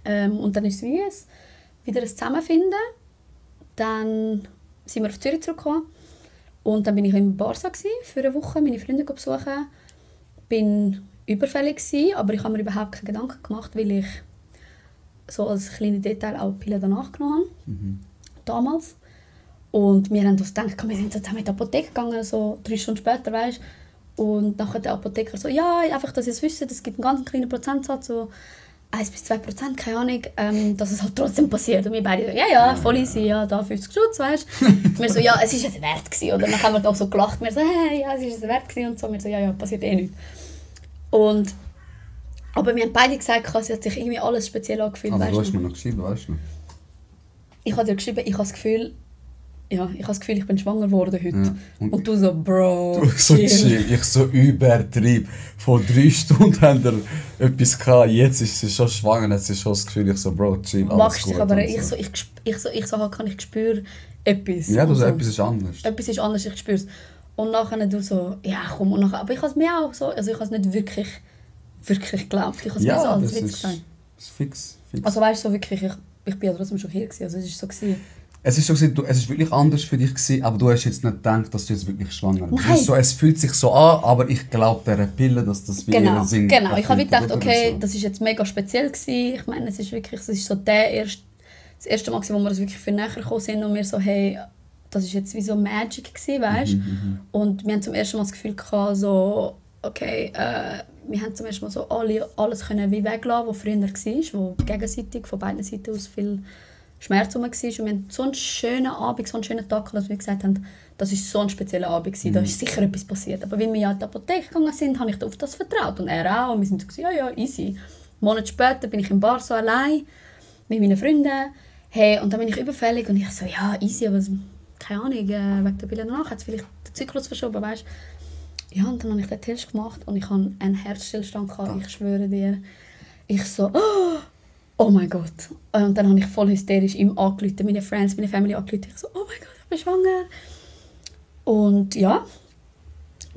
Und dann ist es wie wieder ein Zusammenfinden. Dann sind wir auf Zürich zurückgekommen. Und dann war ich in Barca für eine Woche, meine Freunde besuchen. Bin überfällig gewesen, aber ich habe mir überhaupt keine Gedanken gemacht, weil ich so als kleines Detail auch Pillen danach genommen habe. Damals. Und wir haben uns gedacht, wir sind so zusammen in die Apotheke gegangen, so 3 Stunden später, weißt. Und nachher der Apotheker so, ja, einfach, dass ihr es wisst, es gibt einen ganz kleinen Prozentsatz, so 1-2%, keine Ahnung, dass es halt trotzdem passiert. Und wir beide so, ja, voll easy, ja, da 50 Stutz, weißt du. Wir so, ja, es ist es wert gewesen. Oder dann haben wir auch so gelacht, wir so, hey, ja, es ist es wert gewesen und so. Wir so, ja, passiert eh nichts. Aber wir haben beide gesagt, es hat sich irgendwie alles speziell angefühlt. Also du hast mir noch geschrieben, weißt du? Ich habe dir geschrieben, ich habe das Gefühl, ich bin schwanger geworden heute. Ja. Und du so, Bro, Du so chill, ich so übertrieben. Vor 3 Stunden haben wir etwas gehabt, jetzt ist sie schon schwanger, jetzt ist schon das Gefühl, ich so, Bro, chill, alles magst gut. dich, aber und so. ich spüre etwas. Ja, du so, so. etwas ist anders. Etwas ist anders, ich spüre es. Und nachher du so, ja komm, und nachher, aber ich habe es mir auch so, also ich habe es nicht wirklich geglaubt. Ich habe es mir so als Witz gesagt. Das ist fix. Also weißt du, so wirklich, ich bin ja trotzdem schon hier gewesen, also es war so gewesen. Es ist so gewesen, es ist wirklich anders für dich gewesen, aber du hast jetzt nicht gedacht, dass du jetzt wirklich schwanger bist. Nein. So, es fühlt sich so an, aber ich glaube dieser Pille, dass das wie ihren Sinn Genau. Ich habe erfüllt, gedacht, oder? okay, So. das ist jetzt mega speziell gewesen. Ich meine, es ist so das erste Mal gewesen, wo wir uns wirklich viel näher gekommen sind und wir so, hey, das ist jetzt wie so Magic gewesen, weißt? Und wir haben zum ersten Mal das Gefühl gehabt, so, okay, wir haben zum ersten Mal so alles können wie weglassen, was früher war, wo gegenseitig von beiden Seiten aus viel Schmerz herum war. Und wir hatten so einen schönen Abend, so einen schönen Tag, dass wir gesagt haben, das war so ein spezieller Abend, da ist sicher etwas passiert. Aber weil wir ja in die Apotheke gegangen sind, habe ich auf das vertraut. Und er auch. Und wir sind so, ja, easy. Einen Monat später bin ich im Bar so allein mit meinen Freunden. Hey, und dann bin ich überfällig und ich so, ja, easy, aber keine Ahnung, wegen der Pille danach hat es vielleicht den Zyklus verschoben, weißt. Ja, und dann habe ich den Test gemacht und ich hatte einen Herzstillstand gehabt, ich schwöre dir. Ich so, oh mein Gott. Und dann habe ich voll hysterisch ihm angerufen, meine Friends, meine Family angerufen. Ich so, oh mein Gott, ich bin schwanger. Und ja,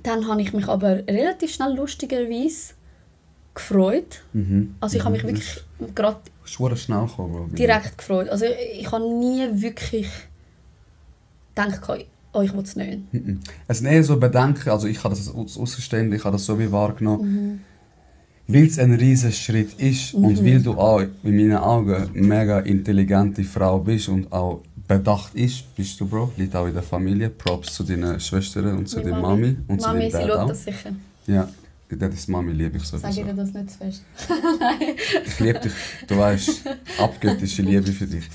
dann habe ich mich aber relativ schnell lustigerweise gefreut. Also ich habe mich wirklich gerade Schnell gekommen, direkt gefreut. Also ich habe nie wirklich gedacht, oh, ich will es nicht. Es sind eher so Bedenken, also ich habe das ausgestanden, ich habe das so wie wahrgenommen. Weil es ein riesiger Schritt ist und weil du auch in meinen Augen eine mega intelligente Frau bist und auch bedacht bist du, Bro. Liegt auch in der Familie. Props zu deinen Schwestern und zu deiner Mami. Und Mami, zu sie deinem Dad schaut auch. das sicher. Ja, das ist Mami, liebe ich sowieso. Sag ihr das nicht zu fest. Ich liebe dich, du weißt, abgöttische Liebe für dich.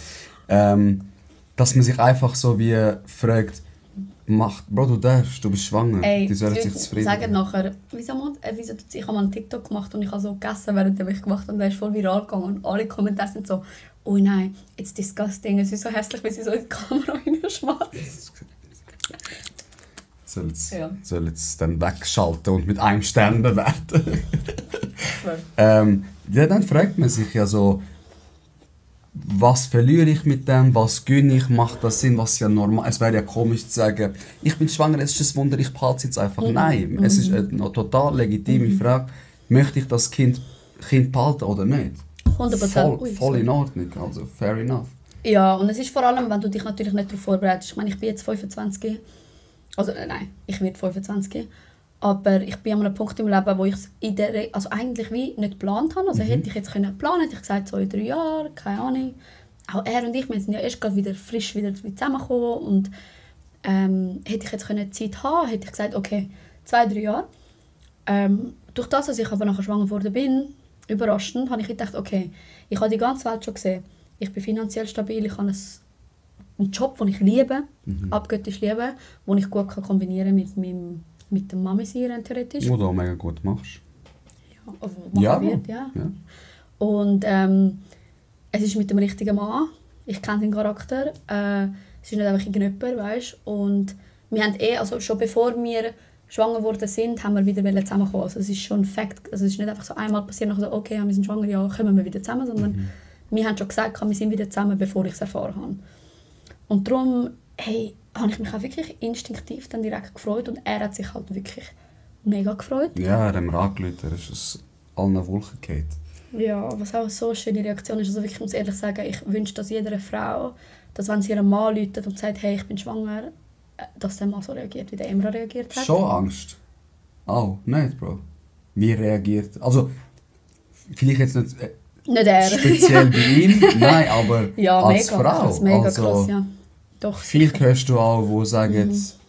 Dass man sich einfach so wie fragt, Bro, du darfst, du bist schwanger, Ey, die sollen sich zufrieden sagen nachher, ich habe mal einen TikTok gemacht und ich habe so gegessen, während ich gemacht habe und der ist voll viral gegangen und alle Kommentare sind so, oh nein, it's disgusting, es ist so hässlich, wie sie so in die Kamera hineinschmatzt. Soll jetzt dann wegschalten und mit einem Stern bewerten. Ja, dann fragt man sich ja so, was verliere ich mit dem, was gönne ich, macht das Sinn, was ja normal. Es wäre ja komisch zu sagen, ich bin schwanger, es ist ein Wunder, ich behalte es jetzt einfach. Nein, es ist eine total legitime Frage, möchte ich das Kind behalten oder nicht? 100%. Voll in Ordnung, also fair enough. Ja, und es ist vor allem, wenn du dich natürlich nicht darauf vorbereitest. Ich meine, ich bin jetzt 25, also nein, ich werde 25, aber ich bin an einem Punkt im Leben, wo ich es eigentlich wie nicht geplant habe. Also hätte ich jetzt planen können, hätte ich gesagt, so in 3 Jahren, keine Ahnung. Auch er und ich, wir sind ja erst gerade wieder frisch zusammengekommen und hätte ich jetzt Zeit haben, hätte ich gesagt, okay, 2-3 Jahre. Durch das, dass ich aber nachher schwanger geworden bin, überraschend, habe ich gedacht, okay, ich habe die ganze Welt schon gesehen. Ich bin finanziell stabil, ich habe einen Job, den ich liebe, abgöttisch liebe, den ich gut kombinieren kann mit dem Mami-Sein theoretisch. Wo du auch mega gut machst. Ja, also machen wird, ja. Und es ist mit dem richtigen Mann. Ich kenne seinen Charakter. Es ist nicht einfach irgendjemand, weißt. Und wir haben also schon bevor wir schwanger geworden sind, haben wir wieder zusammenkommen. Also es ist schon ein Fakt. Also es ist nicht einfach so einmal passiert, nachher so, okay, wir sind schwanger, ja, kommen wir wieder zusammen, sondern wir haben schon gesagt, wir sind wieder zusammen, bevor ich es erfahren habe. Und darum, hey, habe ich mich auch wirklich instinktiv dann direkt gefreut und er hat sich halt wirklich mega gefreut. Ja, er hat mir angerufen, er ist aus allen Wolken gefallen. Ja, was auch so eine schöne Reaktion ist, also wirklich, ich muss ehrlich sagen, ich wünsche das jeder Frau, dass wenn sie ihren Mann läutet und sagt, hey, ich bin schwanger, dass der Mann so reagiert, wie der Emra reagiert hat. Schon Angst? Oh, nicht, Bro. Wie reagiert... Also, vielleicht jetzt nicht Nicht er. speziell bei ihm, nein, aber Ja, als mega Frau. krass, mega also, krass, ja. Doch, Viel sicher. hörst du auch, die sagen jetzt,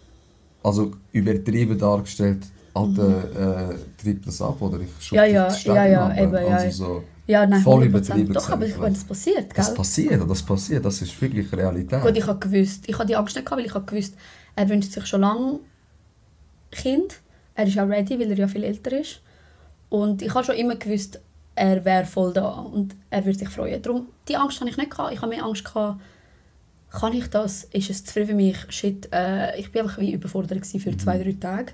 also übertrieben dargestellt, Alter, treib das ab oder ich schub Ja, dich ja, die Strecke ja, ja, runter. eben, ja. Also so Ja, nein, voll 100%. übertrieben Doch, aber gesagt, wenn das passiert, das gell? passiert, das ist wirklich Realität. Gut, ich habe gewusst, ich habe die Angst nicht gehabt, weil ich habe gewusst, er wünscht sich schon lange Kind. Er ist auch ready, weil er ja viel älter ist. Und ich habe schon immer gewusst, er wäre voll da und er würde sich freuen. Darum, die Angst hatte ich nicht gehabt. Ich habe mehr Angst gehabt, kann ich das? Ist es zu früh für mich? Shit, ich war einfach wie überfordert gewesen für 2-3 Tage.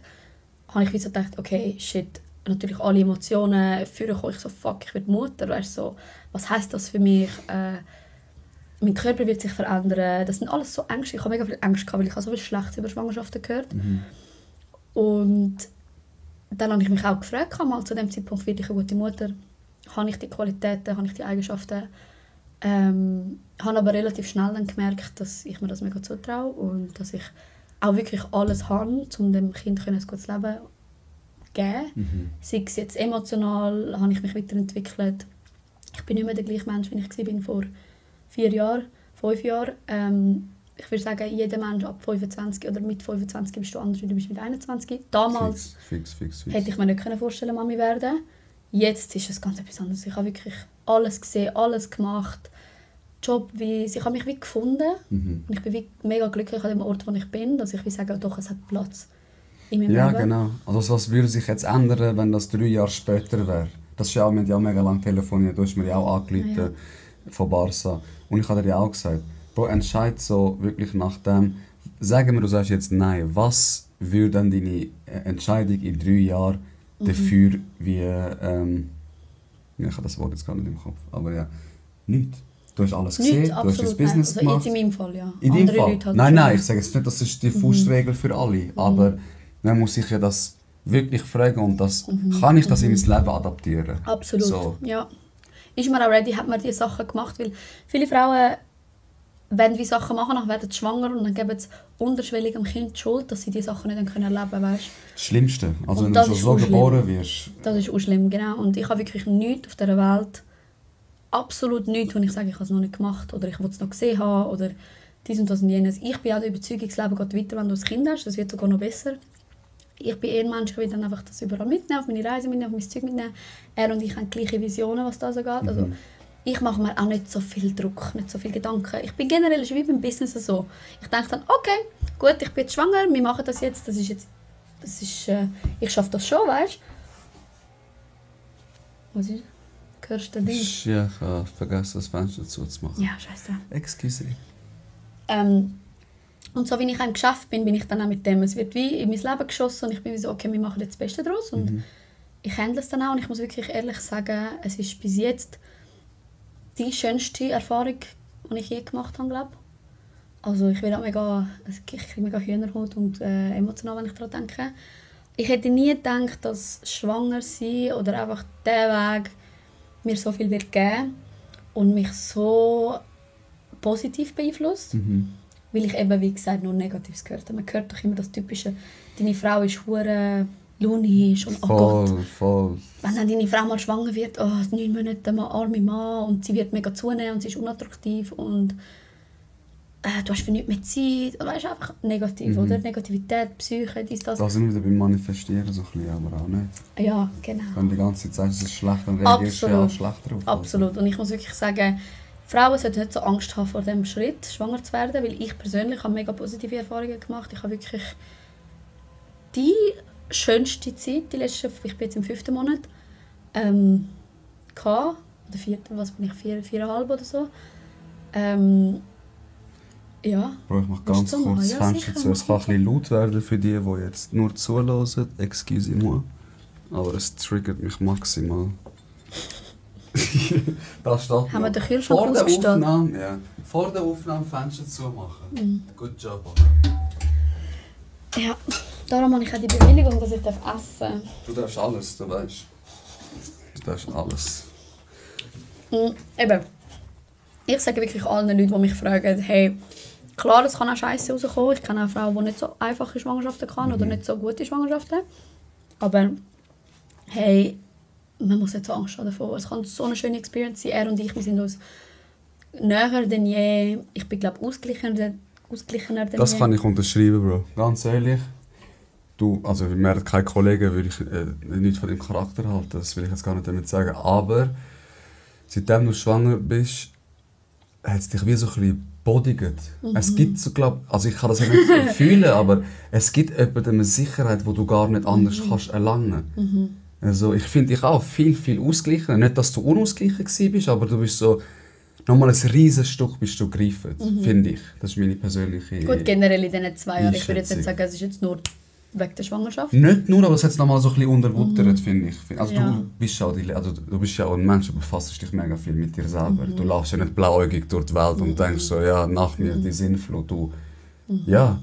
Habe ich wie so gedacht, okay, shit, natürlich alle Emotionen vorgekommen. Ich so, fuck, ich werde Mutter. Weißt, so, was heisst das für mich? Mein Körper wird sich verändern. Das sind alles so Ängste. Ich habe mega viel Angst gehabt, weil ich habe so viel Schlechtes über Schwangerschaften gehört. Und dann habe ich mich auch gefragt, mal zu dem Zeitpunkt, werde ich eine gute Mutter? Habe ich die Qualitäten, habe ich die Eigenschaften? Habe aber relativ schnell dann gemerkt, dass ich mir das mega zutraue und dass ich auch wirklich alles habe, um dem Kind ein gutes Leben zu geben. Sei es jetzt emotional, habe ich mich weiterentwickelt. Ich bin nicht mehr der gleiche Mensch, wie ich war vor 4 Jahren, 5 Jahren. Ich würde sagen, jeder Mensch ab 25 oder mit 25 bist du anders, als du bist mit 21. Damals Fix. hätte ich mir nicht vorstellen, Mami zu werden. Jetzt ist es ganz etwas anderes. Ich habe wirklich alles gesehen, alles gemacht. Jobweise. Ich habe mich wie gefunden. Und ich bin wie mega glücklich an dem Ort, wo ich bin, dass ich wie sage, doch, es hat Platz in meinem Ja, Leben. genau. Also was würde sich jetzt ändern, wenn das 3 Jahre später wäre? Das ist ja auch, wir haben ja auch mega lange telefoniert, du hast mir ja auch angerufen von Barca. Und ich habe dir ja auch gesagt, Bro, entscheid so wirklich nach dem, sagen wir, du sagst jetzt nein, was würde dann deine Entscheidung in 3 Jahren dafür wie, ich habe das Wort jetzt gar nicht im Kopf, aber ja, nichts. Du hast alles gesehen, Nicht, du hast das absolut, Business nein. Also gemacht. jetzt in meinem Fall, ja. In deinem Andere Fall? Leute halt Nein, schon. ich sage jetzt nicht, das ist die Faustregel für alle, aber man muss sich ja das wirklich fragen und das, kann ich das in mein Leben adaptieren? Absolut, So. ja. Ist man auch ready, hat man diese Sachen gemacht, weil viele Frauen, wenn wir Sachen machen, dann werden sie schwanger und dann geben sie unterschwellig dem Kind die Schuld, dass sie diese Sachen nicht erleben können, weißt? Das Schlimmste, also Und wenn du das schon ist so auch schlimm. geboren wirst. Das ist auch schlimm, genau. Und ich habe wirklich nichts auf dieser Welt, absolut nichts, wo ich sage, ich habe es noch nicht gemacht oder ich will es noch gesehen haben oder dies und das und jenes. Ich bin auch der Überzeugung, das Leben geht weiter, wenn du ein Kind hast, das wird sogar noch besser. Ich bin eher ein Mensch, ich will dann einfach das überall mitnehmen, auf meine Reise mitnehmen, auf mein Zeug mitnehmen. Er und ich haben gleiche Visionen, was das angeht. Also, ich mache mir auch nicht so viel Druck, nicht so viel Gedanken. Ich bin generell wie beim Business so. Ich denke dann, okay, gut, ich bin jetzt schwanger, wir machen das jetzt, ich schaffe das schon, weißt du? Was ist? Hörst du den Ding? Ja, ich habe vergessen, das Fenster zuzumachen. Ja, scheiße. Excuse. Und so wie ich ein Geschäft bin ich dann auch mit dem. Es wird wie in mein Leben geschossen und ich bin wie so, okay, wir machen jetzt das Beste daraus. Und ich handle es dann auch und ich muss wirklich ehrlich sagen, es ist bis jetzt die schönste Erfahrung, die ich je gemacht habe, glaube ich. Also ich kriege mega Hühnerhaut und emotional, wenn ich daran denke. Ich hätte nie gedacht, dass schwanger sein oder einfach dieser Weg mir so viel wird geben und mich so positiv beeinflusst. Weil ich eben, wie gesagt, nur Negatives gehört habe. Man hört doch immer das Typische, deine Frau ist hure lunisch und oh Gott. Voll. Wenn dann deine Frau mal schwanger wird, 9 Monate, ein armer Mann und sie wird mega zunehmen und sie ist unattraktiv und du hast für nichts mehr Zeit. Weißt du, einfach negativ, oder? Negativität, Psyche, dies, das. Da sind wir wieder beim Manifestieren so ein bisschen, aber auch nicht. Ja, genau. Wenn du die ganze Zeit sagst, es ist schlecht, dann reagierst du ja auch schlecht drauf. Absolut. Und ich muss wirklich sagen, Frauen sollten nicht so Angst haben vor dem Schritt, schwanger zu werden, weil ich persönlich habe mega positive Erfahrungen gemacht. Ich habe wirklich die schönste Zeit, ich bin jetzt im 5. Monat, gehabt, oder 4, was bin ich, 4,5 oder so. Ja. Bro, ich mache ganz so kurz das ja, Fenster sicher, zu. Es kann ein bisschen laut werden für die, die jetzt nur zuhören. Excuse-moi. Aber es triggert mich maximal. Da steht Haben wir den noch. Kühlschrank Vor der ausgestellt? Aufnahme, ja. Vor der Aufnahme Fenster zumachen. Good job. Ja, darum habe ich auch die Bewilligung, dass ich essen darf. Du darfst alles, du weißt. Du darfst alles. Eben, ich sage wirklich allen Leuten, die mich fragen, hey, klar, es kann auch Scheiße rauskommen. Ich kenne auch Frauen, die nicht so einfache Schwangerschaften kann oder nicht so gute Schwangerschaften. Aber hey, man muss nicht so Angst haben davor. Es kann so eine schöne Experience sein. Er und ich, wir sind uns näher denn je. Ich bin, glaube ich, ausgeglichener denn je. Das kann ich unterschreiben, Bro. Ganz ehrlich. Du, also mir hat kein Kollege, würde ich nicht von deinem Charakter halten. Das will ich jetzt gar nicht damit sagen. Aber seitdem du schwanger bist, hat es dich wie so ein bisschen bodigt. Es gibt so, also ich kann das ja nicht so fühlen, aber es gibt eine Sicherheit, die du gar nicht anders kannst erlangen. Also ich finde dich auch viel, viel ausgeglichener. Nicht, dass du unausgeglichen bist, aber du bist so nochmal ein riesiges Stück bist du gegriffen, finde ich. Das ist meine persönliche Gut, generell in diesen 2 Jahren. Ich würde jetzt nicht sagen, es ist jetzt nur wegen der Schwangerschaft. Nicht nur, aber es hat es nochmal so ein bisschen unterbuttert, finde ich. Also Ja. du bist ja auch ein Mensch, du befasst dich mega viel mit dir selber. Du laufst ja nicht blauäugig durch die Welt und denkst so, ja, nach mir die Sinnflut. Du ja,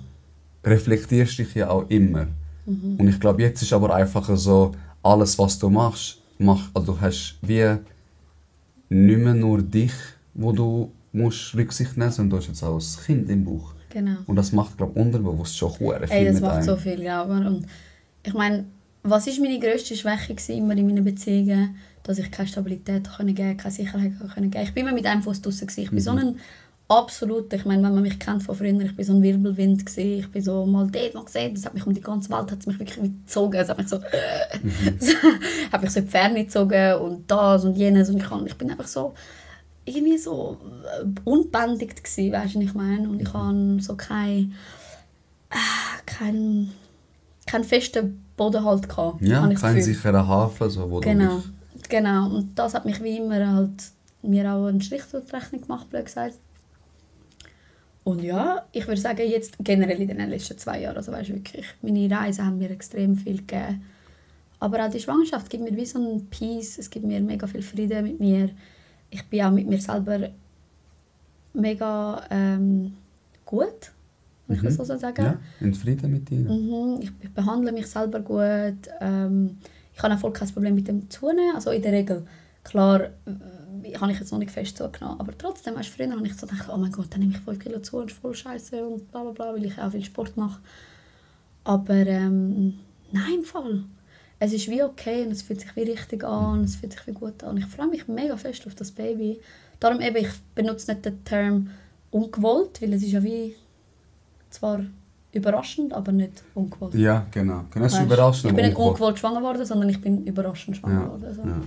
reflektierst dich ja auch immer. Und ich glaube, jetzt ist aber einfach so, alles was du machst, also du hast wie nicht mehr nur dich, wo du musst Rücksicht nehmen musst, sondern du hast jetzt auch das Kind im Bauch. Genau. Und das macht, glaube ich, unterbewusst schon sehr viel Ey, das mit macht einem. so viel, ja. Und ich meine, was war meine grösste Schwäche immer in meinen Beziehungen? Dass ich keine Stabilität geben konnte, keine Sicherheit geben konnte. Ich war immer mit einem Fuß draussen. Ich bin so ein absoluter, ich meine, wenn man mich kennt von früher, ich bin so ein Wirbelwind gewesen. Ich bin so mal dort, mal gesehen, das hat mich um die ganze Welt hat's mich wirklich gezogen. Es hat mich so, hat mich so in die Ferne gezogen und das und jenes. Und ich bin einfach so irgendwie so unbändigt gewesen, weißt du, was ich meine? Und ich habe so keinen festen Boden halt gehabt. Ja, habe ich das kein Gefühl. sicherer Hafen, so, wo Genau, du dich... genau. Und das hat mich wie immer halt mir auch einen Strich durch die Rechnung gemacht, blöd gesagt. Und ja, ich würde sagen, jetzt generell in den letzten 2 Jahren, also weißt, wirklich, meine Reisen haben mir extrem viel gegeben. Aber auch die Schwangerschaft gibt mir wie so einen Peace, es gibt mir mega viel Frieden mit mir. Ich bin auch mit mir selber mega gut, wenn ich das so sagen. Ja, in Frieden mit dir. Ich behandle mich selber gut. Ich habe auch voll kein Problem mit dem Zunehmen. Also in der Regel, klar, habe ich jetzt noch nicht fest zugenommen. Aber trotzdem, weißt, früher habe ich so gedacht, oh mein Gott, dann nehme ich 5 Kilo zu und ist voll scheiße und bla bla bla, weil ich auch viel Sport mache. Aber nein, im Fall. Es ist wie okay und es fühlt sich wie richtig an, es fühlt sich wie gut an. Ich freue mich mega fest auf das Baby. Darum eben, ich benutze nicht den Term ungewollt, weil es ist ja wie zwar überraschend, aber nicht ungewollt. Ja, genau. Es ist Weißt, überraschend. ich bin nicht ungewollt schwanger geworden, sondern ich bin überraschend schwanger geworden. Also. Ja.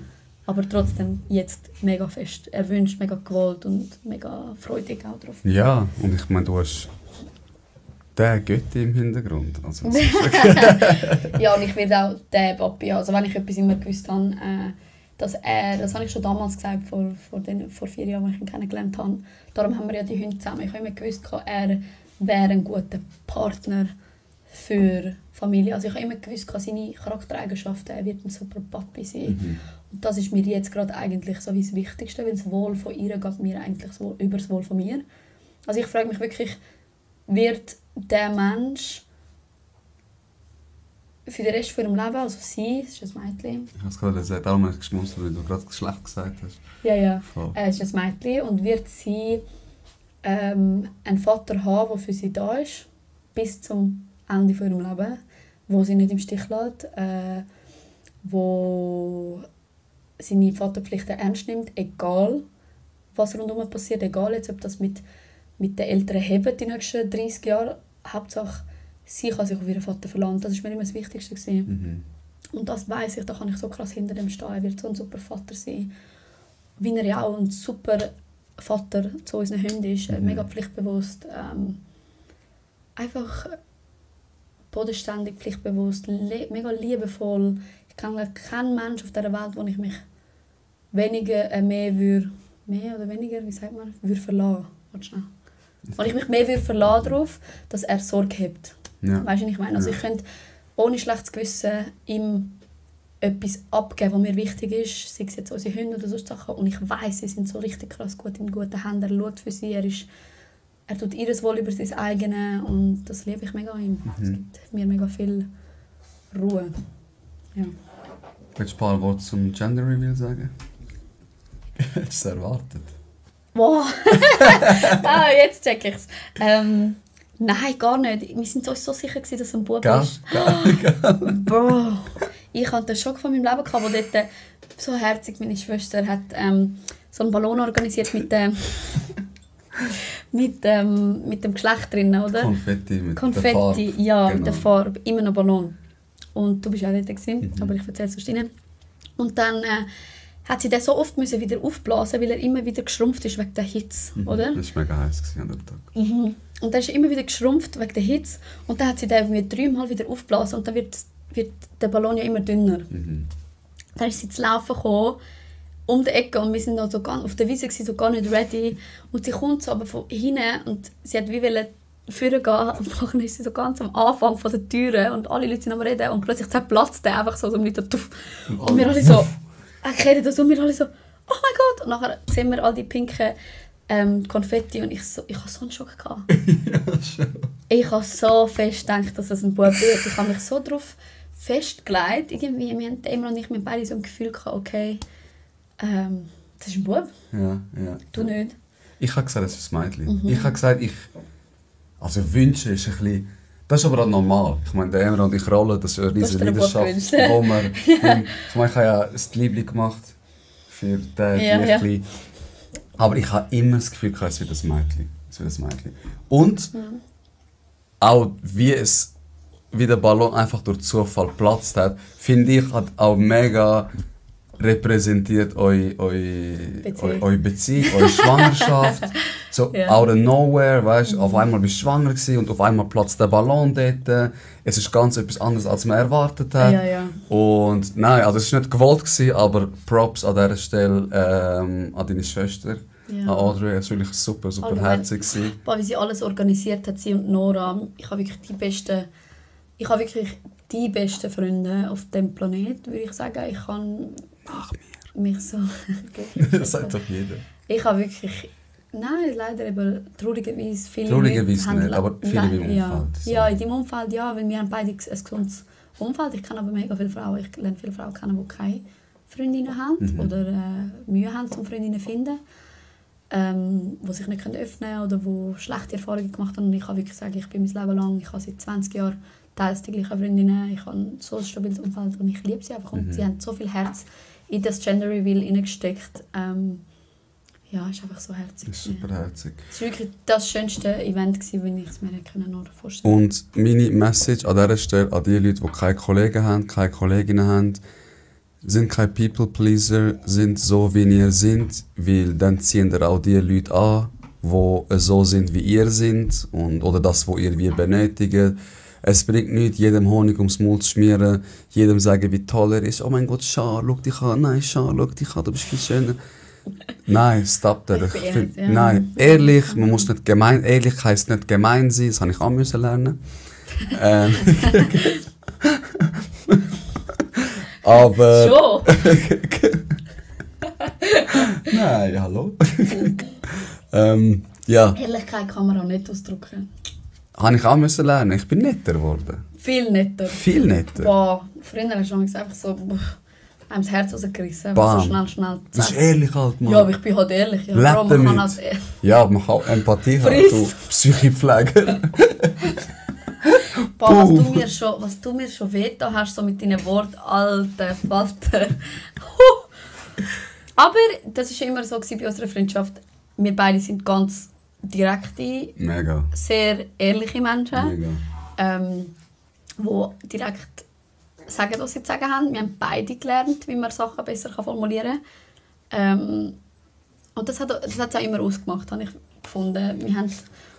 Aber trotzdem jetzt mega fest erwünscht, mega gewollt und mega freudig auch drauf. Ja, und ich meine, du hast den Götti im Hintergrund. Also, das ist Ja, und ich werde auch den Papi, also wenn ich etwas immer gewusst habe, dass das habe ich schon damals gesagt, vor 4 Jahren, als ich ihn kennengelernt habe. Darum haben wir ja die Hunde zusammen. Ich habe immer gewusst, er wäre ein guter Partner für Familie. Also ich habe immer gewusst, seine Charaktereigenschaften, er wird ein super Papi sein. Und das ist mir jetzt gerade eigentlich so wie das Wichtigste, weil das Wohl von ihr geht mir eigentlich über das Wohl von mir. Also ich frage mich wirklich, wird der Mensch für den Rest von ihrem Leben, also sie, es ist ein Mädchen. Ich habe es gerade gesagt, darum habe ich geschmunzelt, weil du gerade Geschlecht gesagt hast. Ja. Voll. Es ist ein Mädchen und wird sie einen Vater haben, der für sie da ist, bis zum Ende von ihrem Leben, wo sie nicht im Stich lässt, wo seine Vaterpflichten ernst nimmt, egal was rundherum passiert, egal jetzt, ob das mit den Eltern hebt die nächsten 30 Jahre. Hauptsache, sie kann sich auf ihren Vater verlassen. Das war mir immer das Wichtigste gewesen. Und das weiss ich, da kann ich so krass hinter dem stehen. Er wird so ein super Vater sein. Wie er ja auch ein super Vater zu unseren Hunden ist. Mega pflichtbewusst. Einfach bodenständig, pflichtbewusst, mega liebevoll. Ich kenne keinen Menschen auf dieser Welt, wo ich mich mehr oder weniger, wie sagt man, würde verlassen. Warte schnell. Wo ich mich mehr würde verlassen darauf, dass er Sorge hat. Ja. Weißt du, was ich meine? Also ich könnte ohne schlechtes Gewissen ihm etwas abgeben, was mir wichtig ist, sei es jetzt unsere Hunde oder solche Sachen. Und ich weiss, sie sind so richtig krass gut in guten Händen. Er schaut für sie, er tut ihr Wohl über sein eigenes und das liebe ich mega an ihm. Es gibt mir mega viel Ruhe. Ja. Willst du ein paar Worte zum Gender Reveal sagen? Hättest du es erwartet? Wow. Jetzt check ich's. Nein, gar nicht. Wir sind uns so sicher gewesen, dass es ein Bub ist. Bro. Ich hatte den Schock von meinem Leben gehabt, wo dort so herzig meine Schwester hat so einen Ballon organisiert mit dem Geschlecht drin, oder? Konfetti mit der Konfetti, Farbe. ja, Genau. mit der Farbe. Immer noch Ballon. Und du bist auch dort gewesen, aber ich erzähle es sonst rein. Und dann hat sie den so oft müssen wieder aufblasen, weil er immer wieder geschrumpft ist wegen der Hitze, oder? Das war mega heiß an dem Tag. Und dann ist er immer wieder geschrumpft wegen der Hitze. Und dann hat sie den irgendwie 3-mal wieder aufgeblasen und dann wird der Ballon ja immer dünner. Dann ist sie zu laufen gekommen, um die Ecke, und wir sind noch so auf der Wiese gewesen, so gar nicht ready. Und sie kommt so aber von hinten und sie hat wie vorne gehen, und nachher ist sie so ganz am Anfang von der Türe und alle Leute sind am Reden und plötzlich platzt der einfach so, Leute tuff. Und wir alle so, kehren das und wir alle so, oh mein Gott! Und nachher sehen wir all die pinken Konfetti und ich hatte so einen Schock gehabt. Ich habe so fest gedacht, dass es ein Bub wird. Ich habe mich so darauf festgelegt. Irgendwie, wir haben Emma und ich mit beide so ein Gefühl gehabt, okay, das ist ein Bub. Ja. Du nicht. Ich habe gesagt, es ist ein Mädchen. Ich habe gesagt, also wünschen ist ein bisschen... Das ist aber auch normal. Ich meine, der Emma und ich rollen, das ist eine riesige Leidenschaft. Wo wir, ich meine, ich habe ja ein Liebling gemacht für den Liebling. Aber ich habe immer das Gefühl, es wird ein Mädchen. Und auch wie der Ballon einfach durch Zufall geplatzt hat, finde ich, hat auch mega repräsentiert eure Beziehung, eure Schwangerschaft. So out of nowhere, weißt, auf einmal bist du schwanger gewesen und auf einmal platzt der Ballon dort. Es ist ganz etwas anderes, als man erwartet hat. Ja. Und nein, also es war nicht gewollt gewesen, aber Props an dieser Stelle an deine Schwester, an Audrey. Es war wirklich super herzig gewesen. Wie sie alles organisiert hat, sie und Nora. Ich habe wirklich die besten Freunde auf dem Planet, würde ich sagen. Ich kann mich so... Das sagt doch jeder. Ich habe wirklich... Nein, leider eben traurigerweise viele Traurigerweise Leute nicht, aber viele in meinem Umfeld. So. Ja, in deinem Umfeld ja, weil wir haben beide ein gesundes Umfeld. Ich kenne aber mega viele Frauen. Ich lerne viele Frauen kennen, die keine Freundinnen haben oder Mühe haben, um Freundinnen zu finden. Die sich nicht öffnen können oder die schlechte Erfahrungen gemacht haben. Und ich kann wirklich sagen, ich bin mein Leben lang, ich habe seit 20 Jahren teils die gleichen Freundinnen. Ich habe so ein stabiles Umfeld und ich liebe sie einfach. Und sie haben so viel Herz in das Gender Reveal hineingesteckt. Ja, es ist einfach so herzig. Das ist super herzig. Es war wirklich das schönste Event, wenn ich es mir noch vorstellen konnte. Und meine Message an dieser Stelle an die Leute, die keine Kollegen haben, keine Kolleginnen haben, sind keine People-Pleaser, sind so, wie ihr seid, weil dann ziehen ihr auch die Leute an, die so sind, wie ihr seid, oder das, was ihr wie benötigt. Es bringt nichts, jedem Honig ums Maul zu schmieren, jedem sagen, wie toll er ist. Oh mein Gott, schau dich an. Nein, schau dich an, du bist viel schöner. Nein, stop that. Nein, ehrlich, man muss nicht gemein. Ehrlich heisst nicht gemein sein, das habe ich auch müssen lernen. Aber. Schon? Nein, hallo. Ja. Ehrlichkeit kann man auch nicht ausdrücken. Habe ich auch müssen lernen. Ich bin netter geworden. Viel netter. Viel netter. Boah, früher hast du einfach so einem das Herz rausgerissen. Bam. So schnell. Das ist ehrlich halt, Mann. Ja, aber ich bin halt ehrlich. Ja, Lebt man damit. kann als Ja, man kann auch Empathie haben, du Psychipfleger. Boah, was du mir schon wehgetan hast, so mit deinen Worten, alter Falter. Aber das war immer so bei unserer Freundschaft. Wir beide sind ganz direkte, Mega. sehr ehrliche Menschen, Mega. die direkt sagen, was sie zu sagen haben. Wir haben beide gelernt, wie man Sachen besser formulieren kann. Und das hat es auch immer ausgemacht, habe ich gefunden. Wir haben